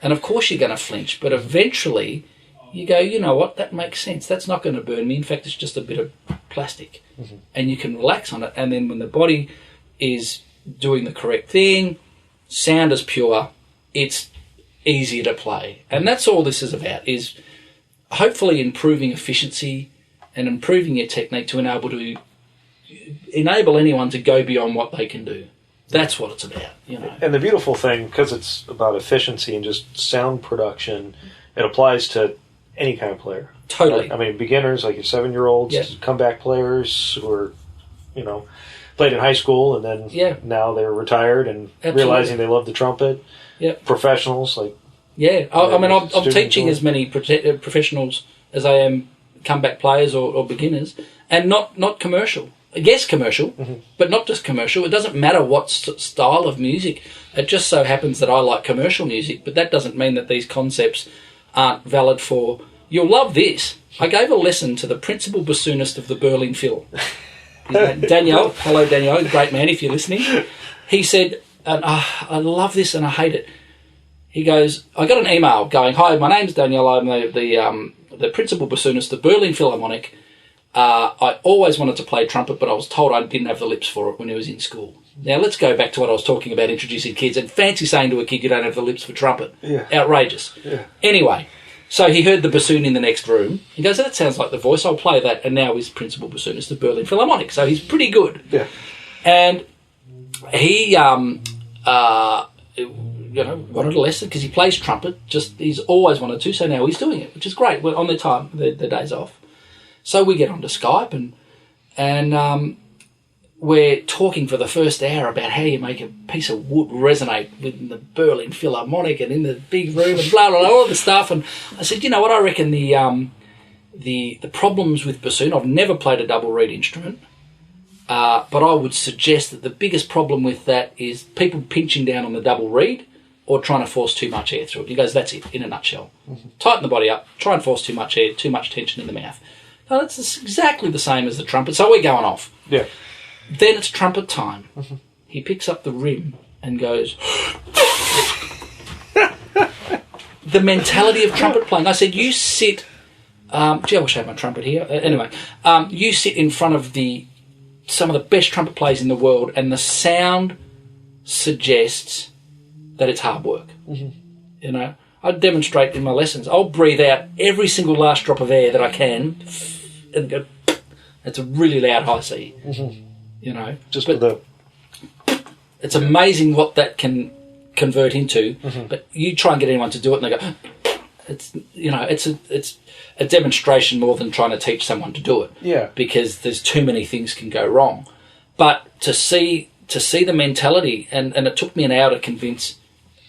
And of course you're going to flinch, but eventually you go, you know what, that makes sense. That's not going to burn me. In fact, it's just a bit of plastic. And you can relax on it. And then when the body is doing the correct thing, sound is pure, it's easier to play. And that's all this is about, is hopefully improving efficiency and improving your technique to enable anyone to go beyond what they can do. That's what it's about, And the beautiful thing, because it's about efficiency and just sound production, it applies to any kind of player. Totally. I mean, beginners like your 7-year-olds, comeback players who are, played in high school and then now they're retired and realizing they love the trumpet. Yeah. Professionals like. Yeah, I'm teaching as many professionals as I am comeback players or beginners, and not commercial. Yes, commercial, but not just commercial. It doesn't matter what style of music. It just so happens that I like commercial music, but that doesn't mean that these concepts aren't valid for... You'll love this. I gave a lesson to the principal bassoonist of the Berlin Phil. Daniel. Hello, Daniel. Great man, if you're listening. He said, I love this and I hate it. He goes, I got an email going, hi, my name's Daniel. I'm the principal bassoonist of Berlin Philharmonic. I always wanted to play trumpet, but I was told I didn't have the lips for it when I was in school. Now, let's go back to what I was talking about, introducing kids, and fancy saying to a kid you don't have the lips for trumpet. Yeah. Outrageous. Yeah. Anyway, so he heard the bassoon in the next room. He goes, that sounds like the voice, I'll play that. And now he's principal bassoonist of Berlin Philharmonic, so he's pretty good. Yeah. And he wanted a lesson because he plays trumpet, he's always wanted to, so now he's doing it, which is great. We're on the days off. So we get onto Skype and we're talking for the first hour about how you make a piece of wood resonate within the Berlin Philharmonic and in the big room and blah, blah, blah, all the stuff. And I said, you know what, I reckon the problems with bassoon, I've never played a double reed instrument, but I would suggest that the biggest problem with that is people pinching down on the double reed or trying to force too much air through it. He goes, that's it, in a nutshell. Tighten the body up, try and force too much air, too much tension in the mouth. No, that's exactly the same as the trumpet. So we're going off. Yeah. Then it's trumpet time. He picks up the rim and goes... The mentality of trumpet playing. I said, you sit... I wish I had my trumpet here. Anyway, you sit in front of some of the best trumpet players in the world, and the sound suggests that it's hard work. I demonstrate in my lessons. I'll breathe out every single last drop of air that I can and go... It's a really loud high C. It's amazing what that can convert into. But you try and get anyone to do it, and they go, it's a demonstration more than trying to teach someone to do it. Yeah. Because there's too many things can go wrong. But to see the mentality, and it took me an hour to convince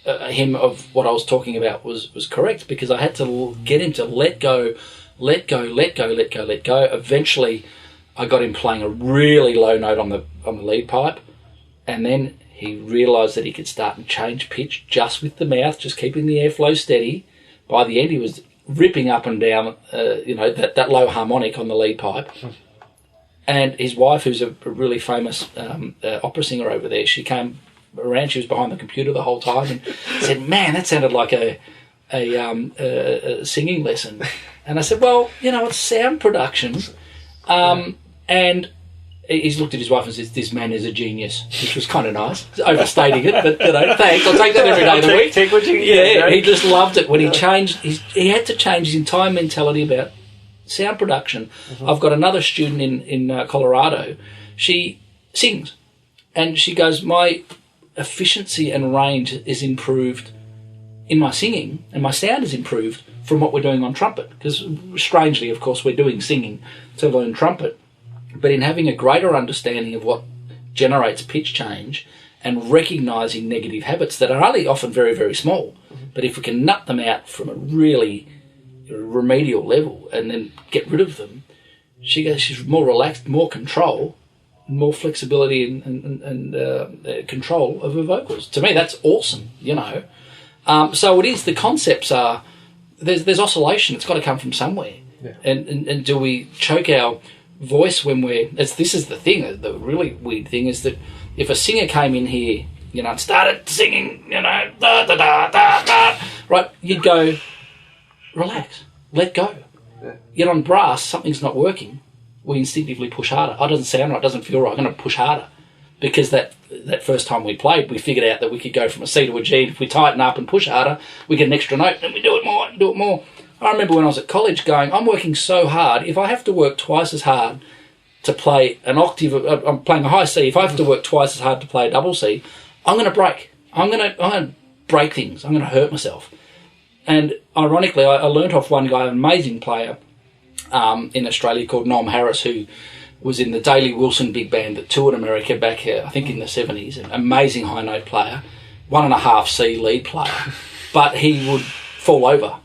him of what I was talking about was correct, because I had to get him to let go. Eventually, I got him playing a really low note on the lead pipe, and then he realised that he could start and change pitch just with the mouth, just keeping the airflow steady. By the end, he was ripping up and down, that low harmonic on the lead pipe. And his wife, who's a really famous opera singer over there, she came around. She was behind the computer the whole time and said, "Man, that sounded like a singing lesson." And I said, "Well, it's sound production." And he's looked at his wife and says, "This man is a genius," which was kind of nice. Overstating it, but thanks. I'll take that every day of the week. Take what you can get, right? He just loved it when he changed. He had to change his entire mentality about sound production. I've got another student in Colorado. She sings, and she goes, "My efficiency and range is improved in my singing, and my sound is improved from what we're doing on trumpet." Because strangely, of course, we're doing singing to learn trumpet. But in having a greater understanding of what generates pitch change and recognising negative habits that are only often very, very small, but if we can nut them out from a really remedial level and then get rid of them, she goes, she's more relaxed, more control, more flexibility and control of her vocals. To me, that's awesome, So it is, the concepts are, there's oscillation, it's got to come from somewhere. Yeah. And do we choke our voice when this is the thing, the really weird thing is that if a singer came in here, and started singing, da da da da da, right, you'd go, relax, let go. Yeah. Yet on brass, something's not working, we instinctively push harder. Oh, it doesn't sound right, it doesn't feel right, I'm going to push harder. Because that first time we played, we figured out that we could go from a C to a G, and if we tighten up and push harder, we get an extra note, and we do it more. I remember when I was at college going, I'm working so hard, if I have to work twice as hard to play an octave, I'm playing a high C, if I have to work twice as hard to play a double C, I'm going to break. I'm going to break things. I'm going to hurt myself. And ironically, I learnt off one guy, an amazing player in Australia called Noam Harris, who was in the Daley Wilson big band that toured America back here, I think in the 70s, an amazing high note player, 1.5 C lead player, but he would fall over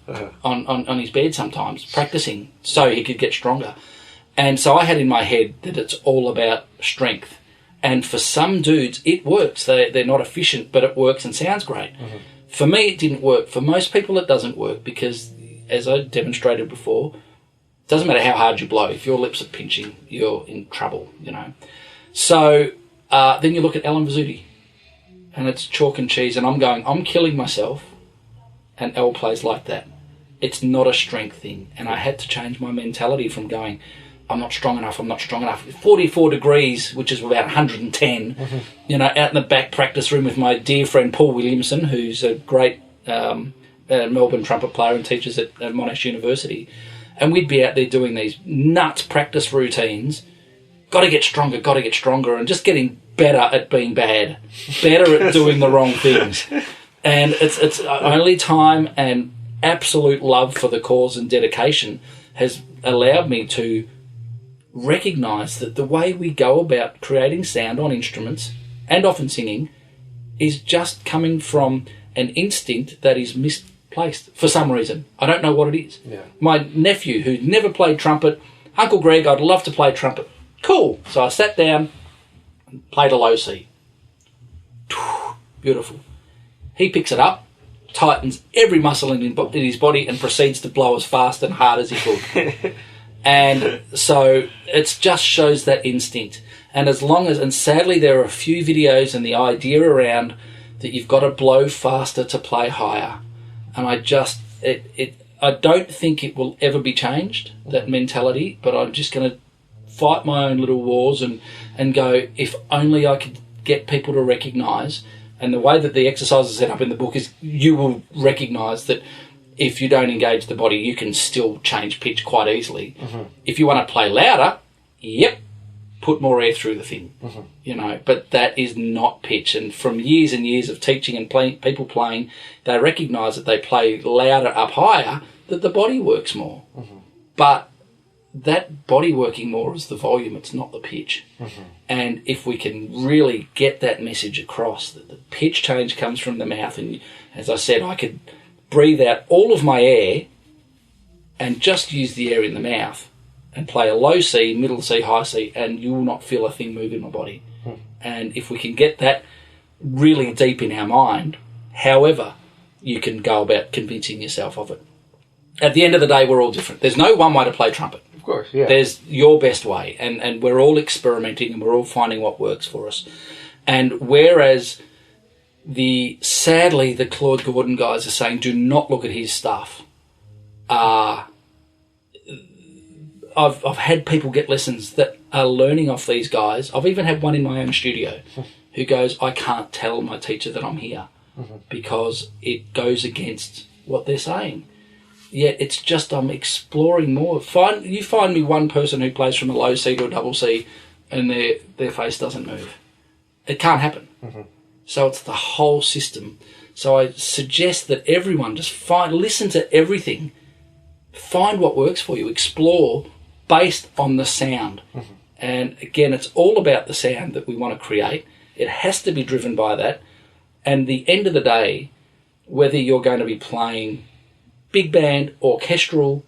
on his bed sometimes, practicing so he could get stronger. And so I had in my head that it's all about strength. And for some dudes, it works. They're not efficient, but it works and sounds great. For me, it didn't work. For most people, it doesn't work because, as I demonstrated before, it doesn't matter how hard you blow. If your lips are pinching, you're in trouble, So then you look at Alan Vizzuti, and it's chalk and cheese, and I'm killing myself, and L plays like that. It's not a strength thing. And I had to change my mentality from going, I'm not strong enough. 44 degrees, which is about 110, out in the back practice room with my dear friend Paul Williamson, who's a great Melbourne trumpet player and teaches at Monash University. And we'd be out there doing these nuts practice routines. Got to get stronger, and just getting better at being bad, better at doing the wrong things. And it's only time and absolute love for the cause and dedication has allowed me to recognise that the way we go about creating sound on instruments, and often singing, is just coming from an instinct that is misplaced for some reason. I don't know what it is. Yeah. My nephew, who never played trumpet, Uncle Greg, I'd love to play trumpet. Cool. So I sat down and played a low C. Beautiful. He picks it up, tightens every muscle in his body, and proceeds to blow as fast and hard as he could. And so it just shows that instinct. And and sadly there are a few videos and the idea around that you've got to blow faster to play higher. And I don't think it will ever be changed, that mentality, but I'm just going to fight my own little wars and go, if only I could get people to recognise. And the way that the exercises are set up in the book is you will recognise that if you don't engage the body, you can still change pitch quite easily. If you want to play louder, put more air through the thing, but that is not pitch. And from years and years of teaching and people playing, they recognise that they play louder up higher, that the body works more. But that body working more is the volume, it's not the pitch. And if we can really get that message across, that the pitch change comes from the mouth, and as I said, I could breathe out all of my air and just use the air in the mouth and play a low C, middle C, high C, and you will not feel a thing move in my body. And if we can get that really deep in our mind, however you can go about convincing yourself of it. At the end of the day, we're all different. There's no one way to play trumpet. Of course, yeah. There's your best way, and we're all experimenting and we're all finding what works for us. And whereas Sadly, the Claude Gordon guys are saying, do not look at his stuff. I've had people get lessons that are learning off these guys. I've even had one in my own studio who goes, I can't tell my teacher that I'm here because it goes against what they're saying. Yet it's just I'm exploring more. You find me one person who plays from a low C to a double C and their face doesn't move. It can't happen. So it's the whole system. So I suggest that everyone just listen to everything, find what works for you, explore based on the sound. And again, it's all about the sound that we want to create. It has to be driven by that. And the end of the day, whether you're going to be playing big band, orchestral,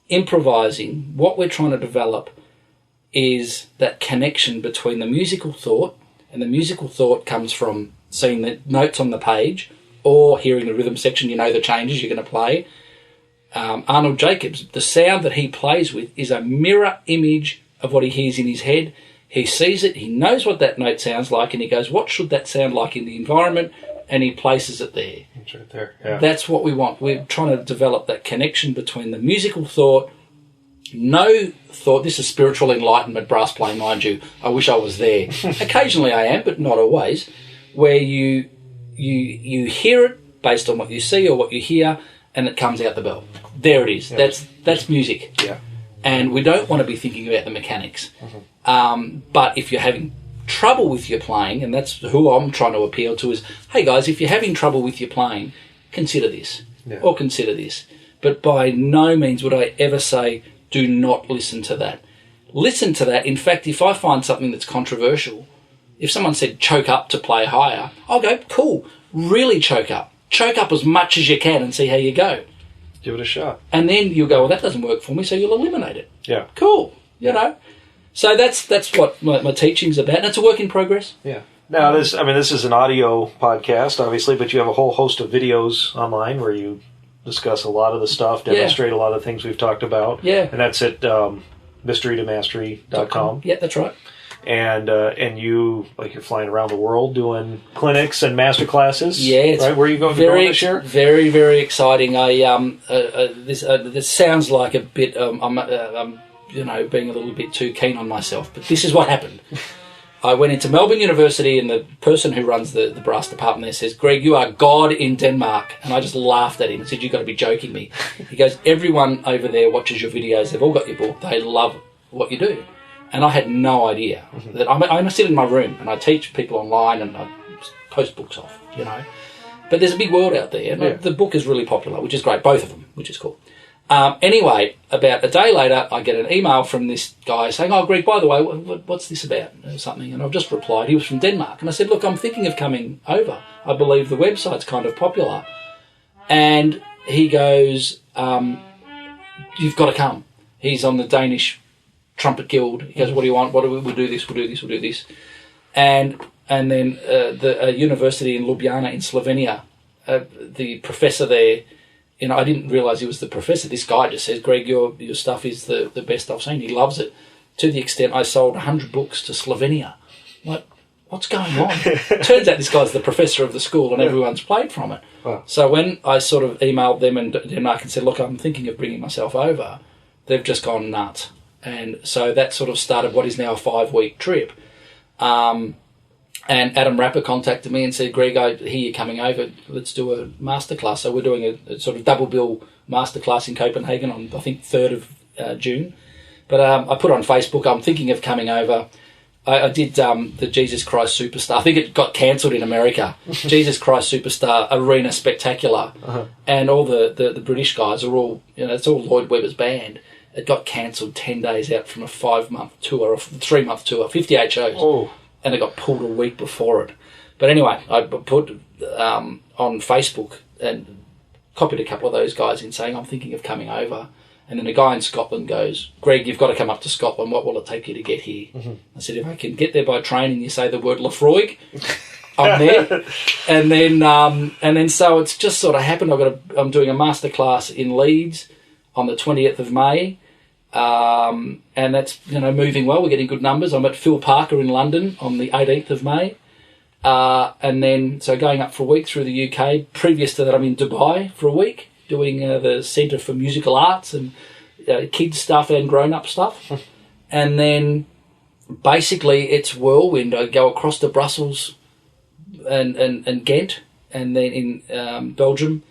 improvising, what we're trying to develop is that connection between the musical thought, and the musical thought comes from seeing the notes on the page or hearing the rhythm section, the changes you're going to play. Arnold Jacobs, the sound that he plays with is a mirror image of what he hears in his head. He sees it, he knows what that note sounds like, and he goes, what should that sound like in the environment? And he places it there. It's right there. Yeah. That's what we want. We're trying to develop that connection between the musical thought, no thought. This is spiritual enlightenment, brass playing, mind you. I wish I was there. Occasionally I am, but not always. Where you hear it based on what you see or what you hear, and it comes out the bell. There it is. Yeah. That's music. Yeah. And we don't want to be thinking about the mechanics. But if you're having trouble with your playing, and that's who I'm trying to appeal to, is, hey guys, if you're having trouble with your playing, consider this or consider this. But by no means would I ever say do not listen to that. Listen to that. In fact, if I find something that's controversial, if someone said choke up to play higher, I'll go, cool, really choke up. Choke up as much as you can and see how you go. Give it a shot. And then you'll go, well, that doesn't work for me, so you'll eliminate it. Yeah. Cool. You know. So that's what my teaching's about, and it's a work in progress. Yeah. Now, this is an audio podcast, obviously, but you have a whole host of videos online where you discuss a lot of the stuff, demonstrate a lot of things we've talked about. Yeah. And that's at mysterytomastery.com. Yeah, that's right. And you're flying around the world doing clinics and master classes. Yeah, it's right. Where are you going this year? Very, very exciting. This sounds like a bit. I'm being a little bit too keen on myself, but this is what happened. I went into Melbourne University, and the person who runs the brass department there says, "Greg, you are God in Denmark." And I just laughed at him and said, "You've got to be joking me." He goes, "Everyone over there watches your videos. They've all got your book. They love what you do." And I had no idea that I sit in my room and I teach people online and I post books off, But there's a big world out there, and the book is really popular, which is great, both of them, which is cool. Anyway, about a day later, I get an email from this guy saying, "Oh, Greg, by the way, what's this about?" Or something. And I've just replied, he was from Denmark. And I said, "Look, I'm thinking of coming over. I believe the website's kind of popular." And he goes, "You've got to come." He's on the Danish Trumpet Guild. He goes, "What do you want? We'll do this, we'll do this, we'll do this." And then the university in Ljubljana in Slovenia, the professor there, I didn't realise he was the professor. This guy just says, "Greg, your stuff is the best I've seen." He loves it, to the extent I sold 100 books to Slovenia. I'm like, what's going on? Turns out this guy's the professor of the school and everyone's played from it. Wow. So when I sort of emailed them in Denmark and said, "Look, I'm thinking of bringing myself over," they've just gone nuts. And so that sort of started what is now a 5-week trip. And Adam Rapper contacted me and said, "Greg, I hear you're coming over. Let's do a masterclass." So we're doing a sort of double bill masterclass in Copenhagen on, I think, 3rd of June. But I put on Facebook, I'm thinking of coming over. I did the Jesus Christ Superstar. I think it got cancelled in America. Jesus Christ Superstar Arena Spectacular. And all the British guys are all, it's all Lloyd Webber's band. It got cancelled 10 days out from a 5-month tour, or 3-month tour, 58 shows. Oh. And it got pulled a week before it. But anyway, I put on Facebook and copied a couple of those guys in saying, "I'm thinking of coming over." And then a guy in Scotland goes, "Greg, you've got to come up to Scotland. What will it take you to get here?" I said, "If I can get there by train and you say the word Lafroig, I'm there." And then so it's just sort of happened. I'm doing a masterclass in Leeds on the 20th of May. And that's moving well. We're getting good numbers. I'm at Phil Parker in London on the 18th of May. And then, so going up for a week through the UK. Previous to that, I'm in Dubai for a week doing the Centre for Musical Arts and kids stuff and grown-up stuff. And then basically it's whirlwind. I go across to Brussels and Ghent, and then in Belgium,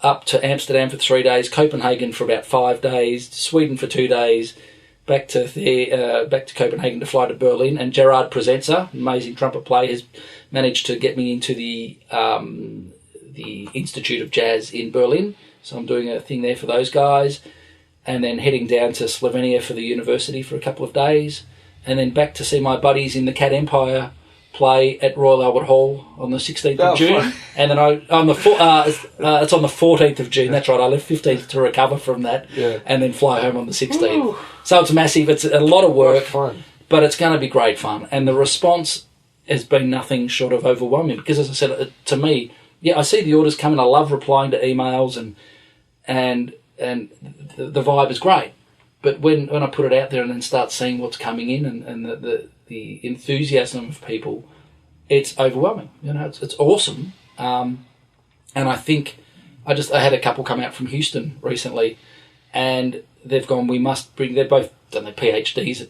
up to Amsterdam for 3 days, Copenhagen for about 5 days, Sweden for 2 days, back to Copenhagen to fly to Berlin. And Gerard Presenza, amazing trumpet player, has managed to get me into the Institute of Jazz in Berlin. So I'm doing a thing there for those guys, and then heading down to Slovenia for the university for a couple of days, and then back to see my buddies in the Cat Empire play at Royal Albert Hall on the 16th of June. Fun. And then it's on the 14th of June. That's right. I left 15th to recover from that, and then fly home on the 16th. Ooh. So it's massive. It's a lot of work, fun. But it's going to be great fun. And the response has been nothing short of overwhelming, because, as I said, to me, I see the orders coming. I love replying to emails, and the vibe is great. But when I put it out there and then start seeing what's coming in and the enthusiasm of people, it's overwhelming. It's awesome. And I think I had a couple come out from Houston recently, and they've gone, they've both done their PhDs at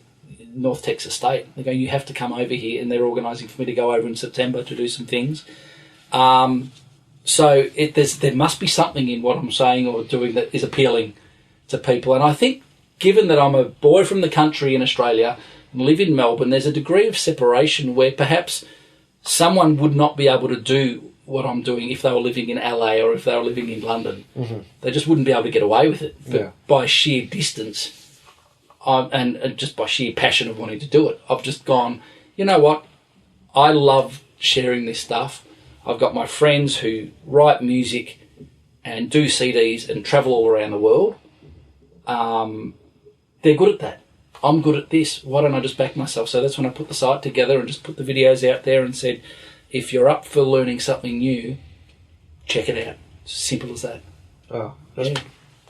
North Texas State. They go, you have to come over here, and they're organising for me to go over in September to do some things. So there must be something in what I'm saying or doing that is appealing to people. And I think, given that I'm a boy from the country in Australia and live in Melbourne, there's a degree of separation where perhaps someone would not be able to do what I'm doing if they were living in LA or if they were living in London. Mm-hmm. They just wouldn't be able to get away with it. But by sheer distance and just by sheer passion of wanting to do it, I've just gone, you know what? I love sharing this stuff. I've got my friends who write music and do CDs and travel all around the world. They're good at that. I'm good at this. Why don't I just back myself? So that's when I put the site together and just put the videos out there and said, if you're up for learning something new, check it out. It's as simple as that. Oh, that's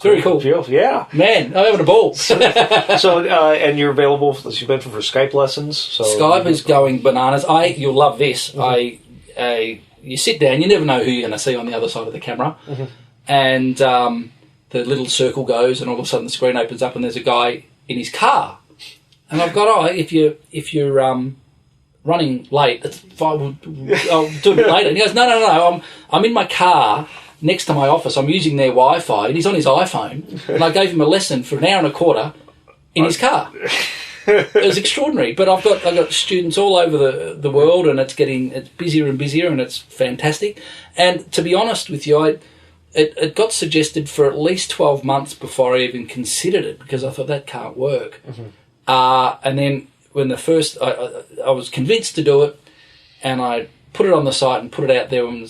very cool. Yeah. Man, I'm having a ball. And you're available, as you've mentioned, for Skype lessons. So Skype is going bananas. You'll love this. Mm-hmm. You sit down, you never know who you're going to see on the other side of the camera. Mm-hmm. And the little circle goes, and all of a sudden the screen opens up and there's a guy in his car. And I've got, if you're running late, it's fine, I'll do it later. And he goes, no, I'm in my car next to my office. I'm using their Wi-Fi, and he's on his iPhone. And I gave him a lesson for an hour and a quarter in his car. It was extraordinary. But I've got students all over the world, and it's busier and busier, and it's fantastic. And to be honest with you, it got suggested for at least 12 months before I even considered it, because I thought that can't work. Mm-hmm. And then when I was convinced to do it, and I put it on the site and put it out there, and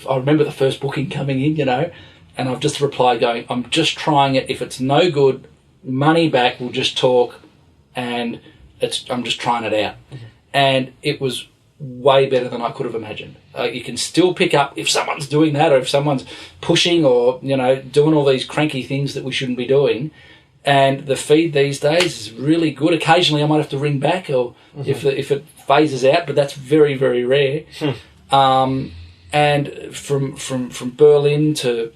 I remember the first booking coming in, and I've just replied going, I'm just trying it. If it's no good, money back, we'll just talk, and I'm just trying it out. Mm-hmm. And it was way better than I could have imagined. You can still pick up if someone's doing that, or if someone's pushing, or doing all these cranky things that we shouldn't be doing. And the feed these days is really good. Occasionally I might have to ring back, or if it phases out, but that's very, very rare. And from Berlin to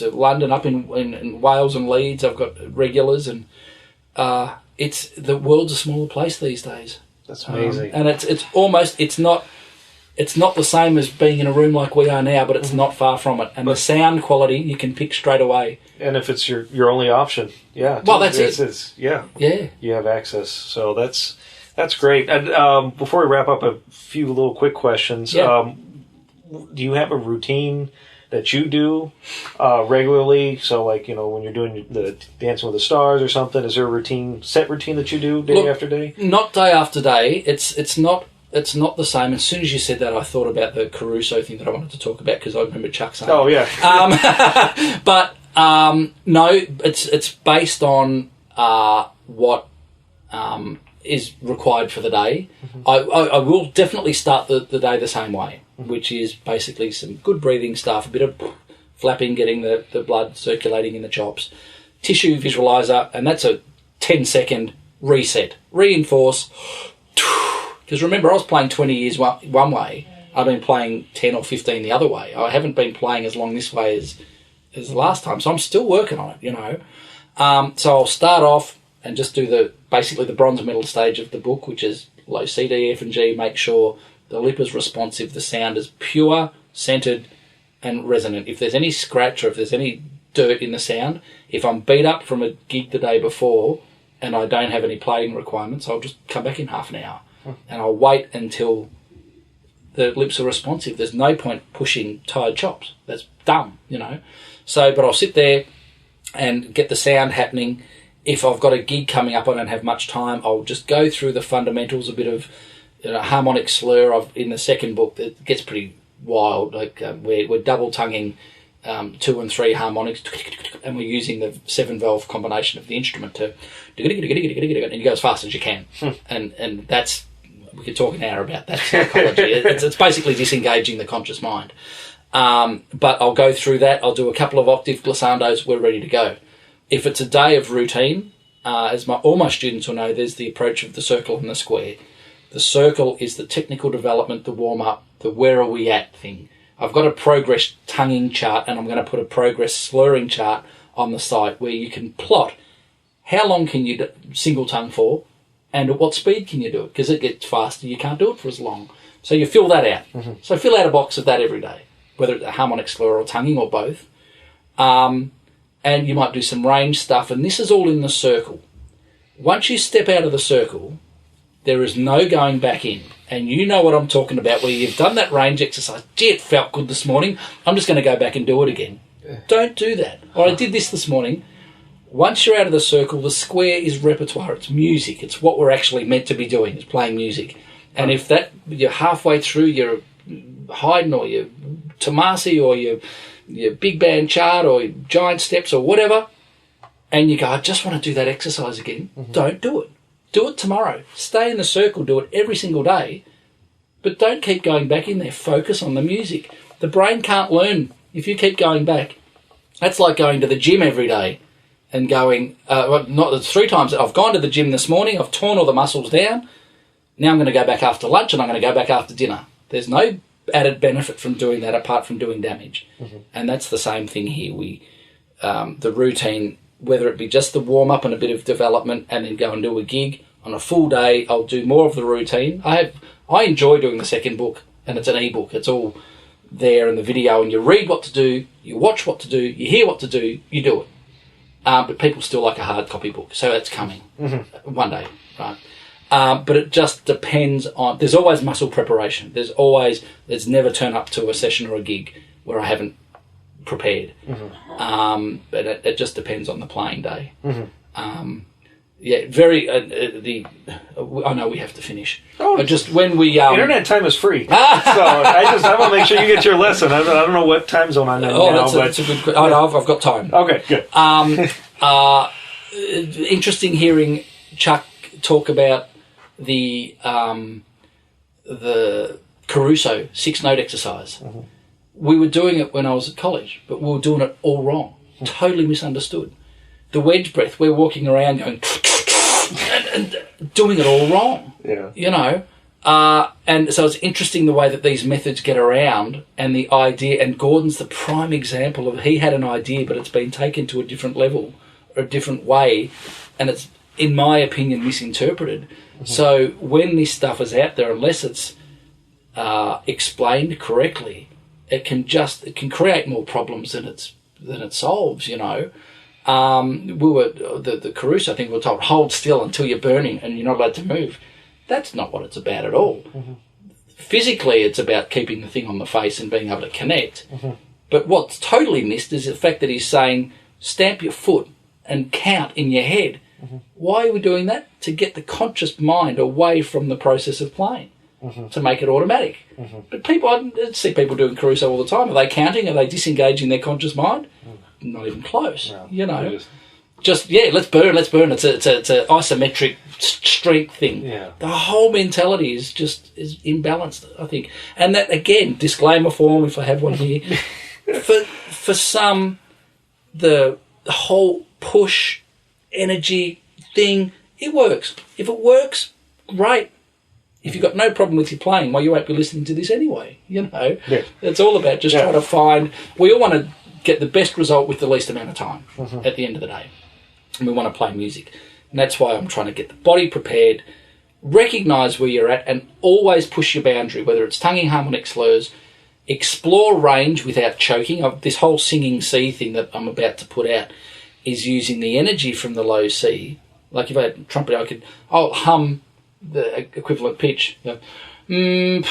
London, up in Wales and Leeds, I've got regulars, and the world's a smaller place these days. That's amazing. And it's not the same as being in a room like we are now, but it's not far from it. And the sound quality you can pick straight away. And if it's your only option, well, that's it. You have access. So that's great. And before we wrap up, a few little quick questions. Yeah. Do you have a routine that you do regularly? So, like, when you're doing the Dancing with the Stars or something, is there a set routine that you do day after day? Not day after day. It's not the same. As soon as you said that, I thought about the Caruso thing that I wanted to talk about, because I remember Chuck saying. Oh yeah. But no, it's based on what is required for the day. Mm-hmm. I will definitely start the day the same way, which is basically some good breathing stuff, a bit of flapping, getting the blood circulating in the chops, tissue visualizer, and that's a 10-second reset, reinforce. Because remember, I was playing 20 years one way, I've been playing 10 or 15 the other way. I haven't been playing as long this way as last time, so I'm still working on it, So I'll start off and just do basically the bronze medal stage of the book, which is low C, D, F and G, make sure the lip is responsive, the sound is pure, centred and resonant. If there's any scratch or if there's any dirt in the sound, if I'm beat up from a gig the day before and I don't have any playing requirements, I'll just come back in half an hour and I'll wait until the lips are responsive. There's no point pushing tired chops. That's dumb, So, but I'll sit there and get the sound happening. If I've got a gig coming up, I don't have much time, I'll just go through the fundamentals, a bit of harmonic slur. In the second book, it gets pretty wild. Like we're double tonguing 2 and 3 harmonics, and we're using the 7-valve combination of the instrument to, and you go as fast as you can. And that's, we could talk an hour about that psychology. It's basically disengaging the conscious mind. But I'll go through that. I'll do a couple of octave glissandos. We're ready to go. If it's a day of routine, as all my students will know, there's the approach of the circle and the square. The circle is the technical development, the warm-up, the where are we at thing. I've got a progress tonguing chart, and I'm going to put a progress slurring chart on the site where you can plot how long can you single tongue for and at what speed can you do it, because it gets faster, you can't do it for as long. So you fill that out. So fill out a box of that every day, whether it's a harmonic slur or tonguing or both. And you might do some range stuff, and this is all in the circle. Once you step out of the circle, there is no going back in. And you know what I'm talking about, where you've done that range exercise. Gee, it felt good this morning. I'm just going to go back and do it again. Don't do that. Or I did this morning. Once you're out of the circle, the square is repertoire. It's music. It's what we're actually meant to be doing, is playing music. And if you're halfway through your Haydn or your Tomasi or your big band chart or giant steps or whatever, and you go, I just want to do that exercise again, don't do it. Do it tomorrow. Stay in the circle, do it every single day, but don't keep going back in there. Focus on the music. The brain can't learn if you keep going back. That's like going to the gym every day and going, not 3 times. I've gone to the gym this morning, I've torn all the muscles down, now I'm going to go back after lunch and I'm going to go back after dinner. There's no added benefit from doing that apart from doing damage. And that's the same thing here. The routine, whether it be just the warm-up and a bit of development and then go and do a gig, on a full day I'll do more of the routine. I enjoy doing the second book, and it's an e-book. It's all there in the video, and you read what to do, you watch what to do, you hear what to do, you do it. But people still like a hard copy book, so that's coming one day, right? But it just depends on, there's always muscle preparation. There's never turn up to a session or a gig where I haven't prepared. But it just depends on the playing day. I know we have to finish. Just when we internet time is free, so I want to make sure you get your lesson. I don't know what time zone I'm in now. That's a good question. Oh no, I've got time. Okay, good. Interesting hearing Chuck talk about the Caruso 6-note exercise. We were doing it when I was at college, but we were doing it all wrong. Totally misunderstood. The wedge breath, we're walking around going and doing it all wrong. And so it's interesting the way that these methods get around, and the idea, and Gordon's the prime example of, he had an idea but it's been taken to a different level or a different way, and it's, in my opinion, misinterpreted. So when this stuff is out there, unless it's explained correctly, it can create more problems than it solves. We were the Caruso thing. We were told, hold still until you're burning and you're not allowed to move. That's not what it's about at all. Physically, it's about keeping the thing on the face and being able to connect. But what's totally missed is the fact that he's saying, stamp your foot and count in your head. Why are we doing that? To get the conscious mind away from the process of playing, to make it automatic. But I see people doing Caruso all the time. Are they counting? Are they disengaging their conscious mind? Not even close. No, let's burn. It's an isometric strength thing. The whole mentality is imbalanced, I think. And that, again, disclaimer form, if I have one here, for some, the whole push energy thing, it works. If it works, great. If you've got no problem with your playing, well, you won't be listening to this anyway. You know, Yeah. It's all about just trying to find. We all want to get the best result with the least amount of time at the end of the day, and we want to play music, and that's why I'm trying to get the body prepared, recognise where you're at, and always push your boundary. Whether it's tonguing, harmonic slurs, explore range without choking. This whole singing C thing that I'm about to put out is using the energy from the low C. Like if I had trumpet, I'll hum the equivalent pitch, and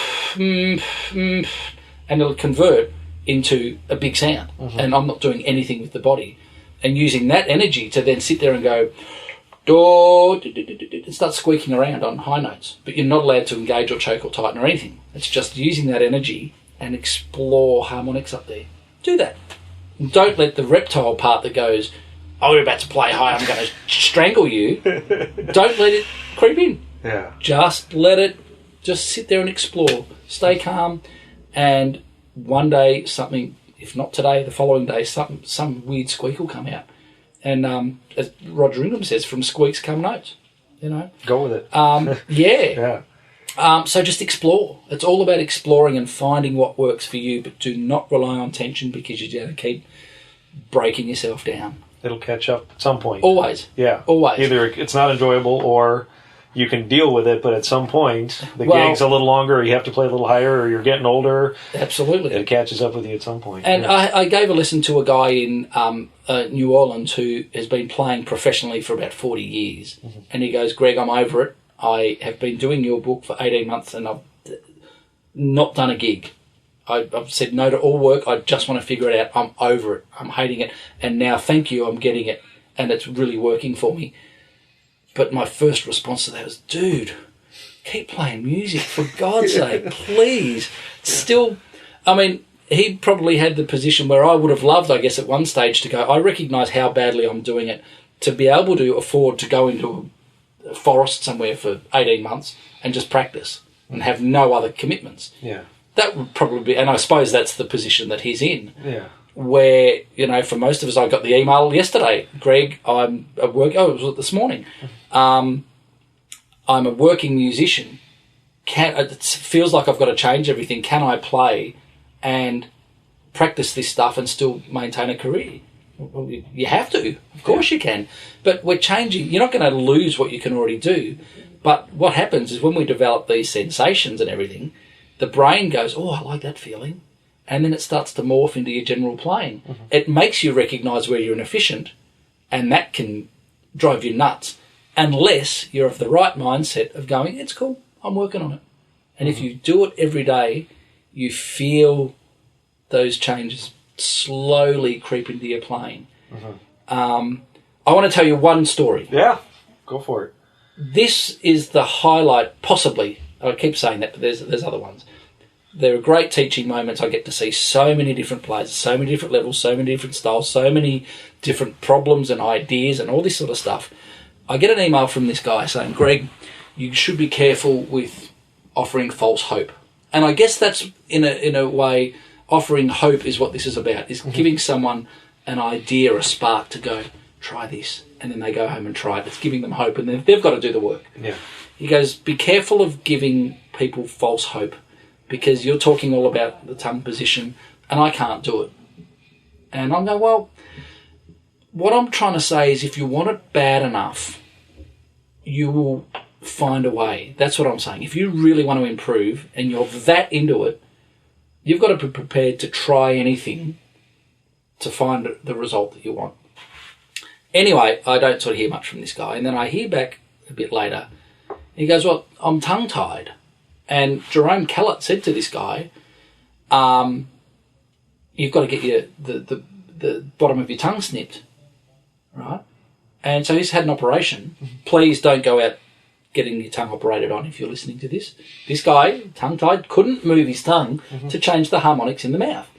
it'll convert into a big sound, and I'm not doing anything with the body, and using that energy to then sit there and go do, and start squeaking around on high notes, but you're not allowed to engage or choke or tighten or anything. It's just using that energy and explore harmonics up there. Do that. And don't let the reptile part that goes, oh, we're about to play high, I'm going to strangle you. Don't let it creep in. Yeah. Just let it, just sit there and explore. Stay calm, and one day something, if not today, the following day, some weird squeak will come out. And as Roger Ingram says, from squeaks come notes. You know, go with it. Yeah. So just explore. It's all about exploring and finding what works for you, but do not rely on tension, because you're going to keep breaking yourself down. It'll catch up at some point. Always. Yeah. Always. Either it's not enjoyable, or you can deal with it, but at some point the gig's a little longer, or you have to play a little higher, or you're getting older. Absolutely. It catches up with you at some point. And I gave a listen to a guy in New Orleans who has been playing professionally for about 40 years. And he goes, Greg, I'm over it. I have been doing your book for 18 months and I've not done a gig. I've said no to all work. I just want to figure it out. I'm over it. I'm hating it. And now, thank you, I'm getting it. And it's really working for me. But my first response to that was, dude, keep playing music, for God's sake, please. Still, I mean, he probably had the position where I would have loved, I guess, at one stage to go, I recognise how badly I'm doing it, to be able to afford to go into a forest somewhere for 18 months and just practice and have no other commitments. Yeah. That would probably be, and I suppose that's the position that he's in. Yeah. Where, you know, for most of us, I got the email yesterday, Greg, I'm at work, it was this morning. I'm a working musician. It feels like I've got to change everything. Can I play and practice this stuff and still maintain a career? Well, you have to. Of course you can. But we're changing. You're not going to lose what you can already do. But what happens is when we develop these sensations and everything, the brain goes, oh, I like that feeling. And then it starts to morph into your general playing. It makes you recognise where you're inefficient, and that can drive you nuts, unless you're of the right mindset of going, it's cool, I'm working on it. And if you do it every day, you feel those changes slowly creep into your playing. I want to tell you one story. Yeah, go for it. This is the highlight, possibly. I keep saying that, but there's other ones. There are great teaching moments. I get to see so many different players, so many different levels, so many different styles, so many different problems and ideas and all this sort of stuff. I get an email from this guy saying, Greg, you should be careful with offering false hope. And I guess that's, in a way, offering hope is what this is about, is giving someone an idea, a spark to go, try this. And then they go home and try it. It's giving them hope, and they've got to do the work. Yeah. He goes, be careful of giving people false hope, because you're talking all about the tongue position and I can't do it. And I go, well, what I'm trying to say is if you want it bad enough, you will find a way. That's what I'm saying. If you really want to improve and you're that into it, you've got to be prepared to try anything to find the result that you want. Anyway, I don't sort of hear much from this guy. And then I hear back a bit later. He goes, well, I'm tongue-tied. And Jerome Kellett said to this guy, you've got to get the bottom of your tongue snipped, right? And so he's had an operation. Please don't go out getting your tongue operated on if you're listening to this. This guy, tongue-tied, couldn't move his tongue to change the harmonics in the mouth.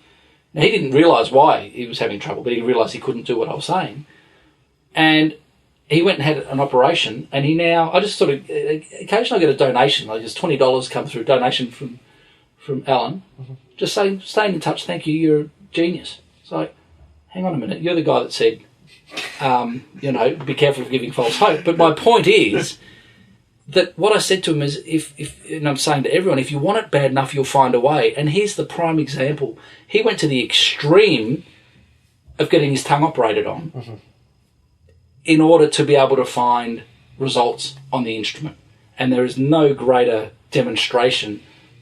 Now, he didn't realise why he was having trouble, but he realised he couldn't do what I was saying. And he went and had an operation, and he now, I just sort of, occasionally I get a donation, like just $20 come through, donation from Alan, just saying, staying in touch, thank you, you're a genius. It's like, hang on a minute, you're the guy that said, be careful of giving false hope. But my point is, that what I said to him is, and I'm saying to everyone, if you want it bad enough, you'll find a way. And here's the prime example. He went to the extreme of getting his tongue operated on in order to be able to find results on the instrument. And there is no greater demonstration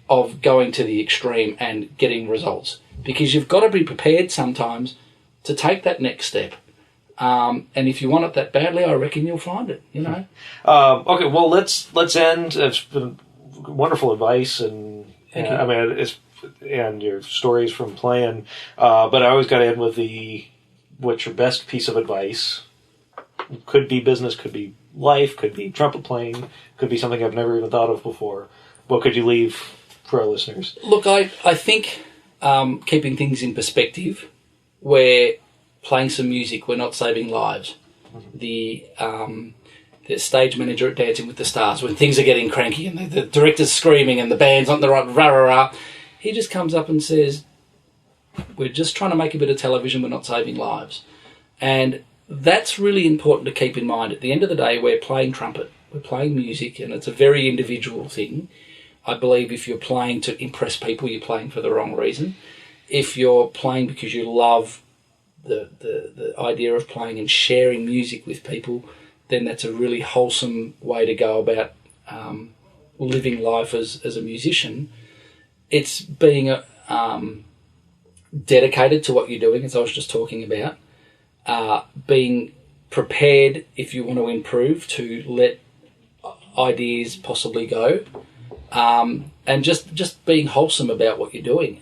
of going to the extreme and getting results, because you've got to be prepared sometimes to take that next step. And if you want it that badly, I reckon you'll find it, you know. Okay, well, let's end. It's been wonderful advice, and Thank you. I mean, and your stories from playing. But I always got to end with what's your best piece of advice? Could be business, could be life, could be trumpet playing, could be something I've never even thought of before. What could you leave for our listeners? Look, I think keeping things in perspective, where playing some music, we're not saving lives. The stage manager at Dancing with the Stars, when things are getting cranky and the director's screaming and the band's on the right, rah, rah, rah, he just comes up and says, we're just trying to make a bit of television, we're not saving lives. And that's really important to keep in mind. At the end of the day, we're playing trumpet, we're playing music, and it's a very individual thing. I believe if you're playing to impress people, you're playing for the wrong reason. If you're playing because you love the idea of playing and sharing music with people, then that's a really wholesome way to go about living life as a musician. It's being dedicated to what you're doing, as I was just talking about, being prepared if you want to improve to let ideas possibly go, and just being wholesome about what you're doing,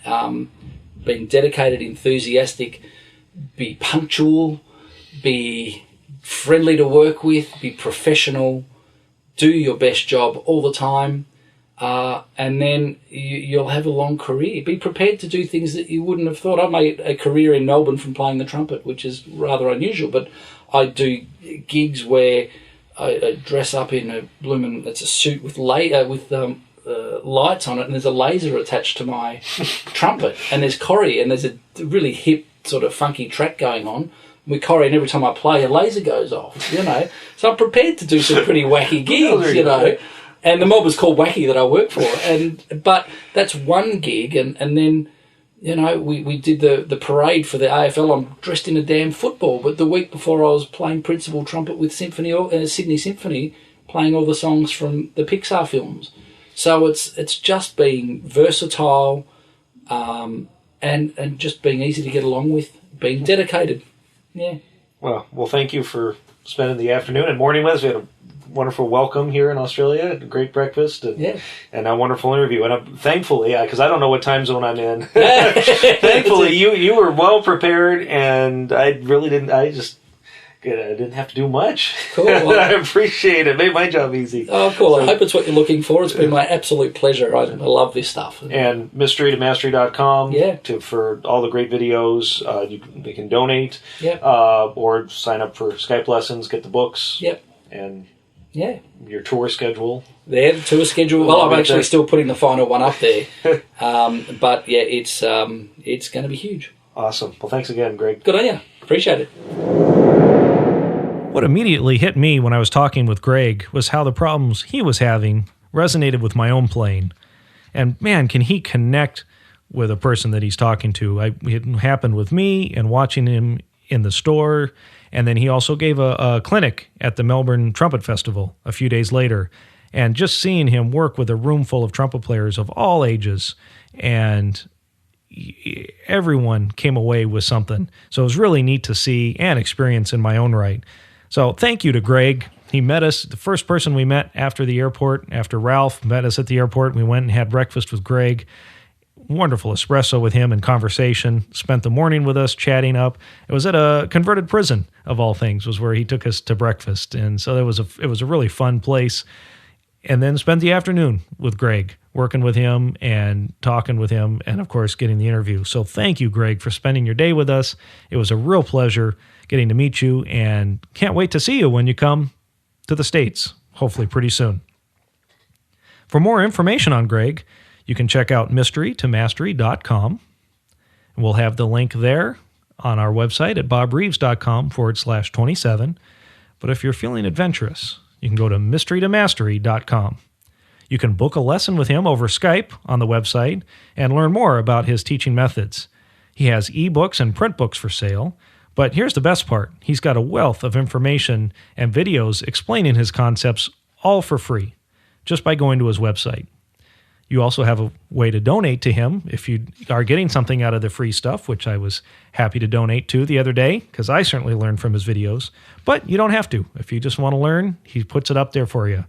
being dedicated, enthusiastic, be punctual, be friendly to work with, be professional, do your best job all the time, and then you'll have a long career. Be prepared to do things that you wouldn't have thought. I made a career in Melbourne from playing the trumpet, which is rather unusual, but I do gigs where I dress up in a blooming, it's a suit with lights on it, and there's a laser attached to my trumpet, and there's choreo, and there's a really hip sort of funky track going on with choreo, and every time I play, a laser goes off, you know. So I'm prepared to do some pretty wacky gigs, you know. And the mob is called Wacky that I work for, but that's one gig, and then, you know, we did the parade for the AFL. I'm dressed in a damn football, but the week before I was playing principal trumpet with Sydney Symphony, playing all the songs from the Pixar films. So it's just being versatile, and just being easy to get along with, being dedicated. Yeah. Well, thank you for spending the afternoon and morning with us. We had a wonderful welcome here in Australia, a great breakfast, and a wonderful interview. And thankfully, because I don't know what time zone I'm in, thankfully you were well prepared, and I really didn't. I didn't have to do much. Cool. Well, I appreciate it. Made my job easy. Oh, cool. I hope it's what you're looking for. It's been my absolute pleasure. I love this stuff. And mysterytomastery.com for all the great videos. They can donate, or sign up for Skype lessons, get the books, and your tour schedule. The tour schedule. Well, I'm actually still putting the final one up there. But yeah, it's going to be huge. Awesome. Well, thanks again, Greg. Good on you. Appreciate it. What immediately hit me when I was talking with Greg was how the problems he was having resonated with my own playing. And man, can he connect with a person that he's talking to. It happened with me and watching him in the store. And then he also gave a clinic at the Melbourne Trumpet Festival a few days later. And just seeing him work with a room full of trumpet players of all ages, and everyone came away with something. So it was really neat to see and experience in my own right. So thank you to Greg. He met us, the first person we met after the airport, after Ralph met us at the airport. We went and had breakfast with Greg. Wonderful espresso with him and conversation. Spent the morning with us chatting up. It was at a converted prison, of all things, was where he took us to breakfast. And so it was a really fun place. And then spent the afternoon with Greg, working with him and talking with him, and of course getting the interview. So thank you, Greg, for spending your day with us. It was a real pleasure getting to meet you, and can't wait to see you when you come to the States, hopefully pretty soon. For more information on Greg, you can check out mysterytomastery.com. We'll have the link there on our website at bobreeves.com/27. But if you're feeling adventurous, you can go to mysterytomastery.com. You can book a lesson with him over Skype on the website and learn more about his teaching methods. He has ebooks and print books for sale, but here's the best part. He's got a wealth of information and videos explaining his concepts all for free, just by going to his website. You also have a way to donate to him if you are getting something out of the free stuff, which I was happy to donate to the other day, because I certainly learned from his videos. But you don't have to. If you just want to learn, he puts it up there for you.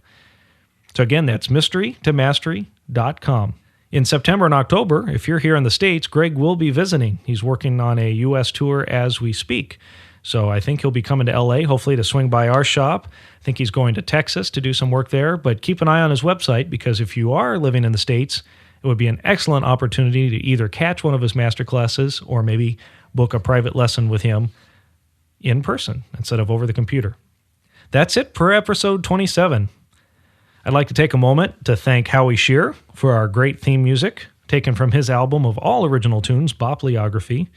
So again, that's mysterytomastery.com. In September and October, if you're here in the States, Greg will be visiting. He's working on a U.S. tour as we speak. So I think he'll be coming to L.A., hopefully to swing by our shop. I think he's going to Texas to do some work there. But keep an eye on his website, because if you are living in the States, it would be an excellent opportunity to either catch one of his master classes or maybe book a private lesson with him in person instead of over the computer. That's it for episode 27. I'd like to take a moment to thank Howie Shearer for our great theme music, taken from his album of all original tunes, Bopleography,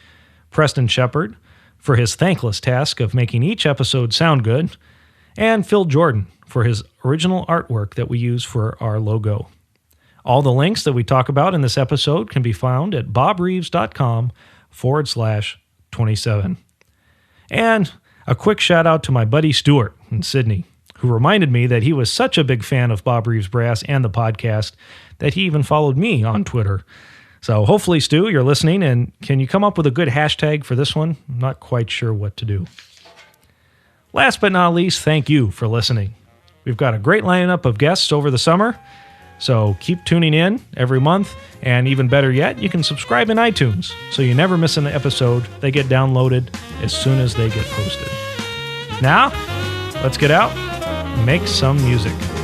Preston Shepard for his thankless task of making each episode sound good, and Phil Jordan for his original artwork that we use for our logo. All the links that we talk about in this episode can be found at bobreeves.com/27. And a quick shout out to my buddy Stuart in Sydney, who reminded me that he was such a big fan of Bob Reeves Brass and the podcast that he even followed me on Twitter. So hopefully, Stu, you're listening, and can you come up with a good hashtag for this one? I'm not quite sure what to do. Last but not least, thank you for listening. We've got a great lineup of guests over the summer, so keep tuning in every month, and even better yet, you can subscribe in iTunes so you never miss an episode. They get downloaded as soon as they get posted. Now, let's get out and make some music.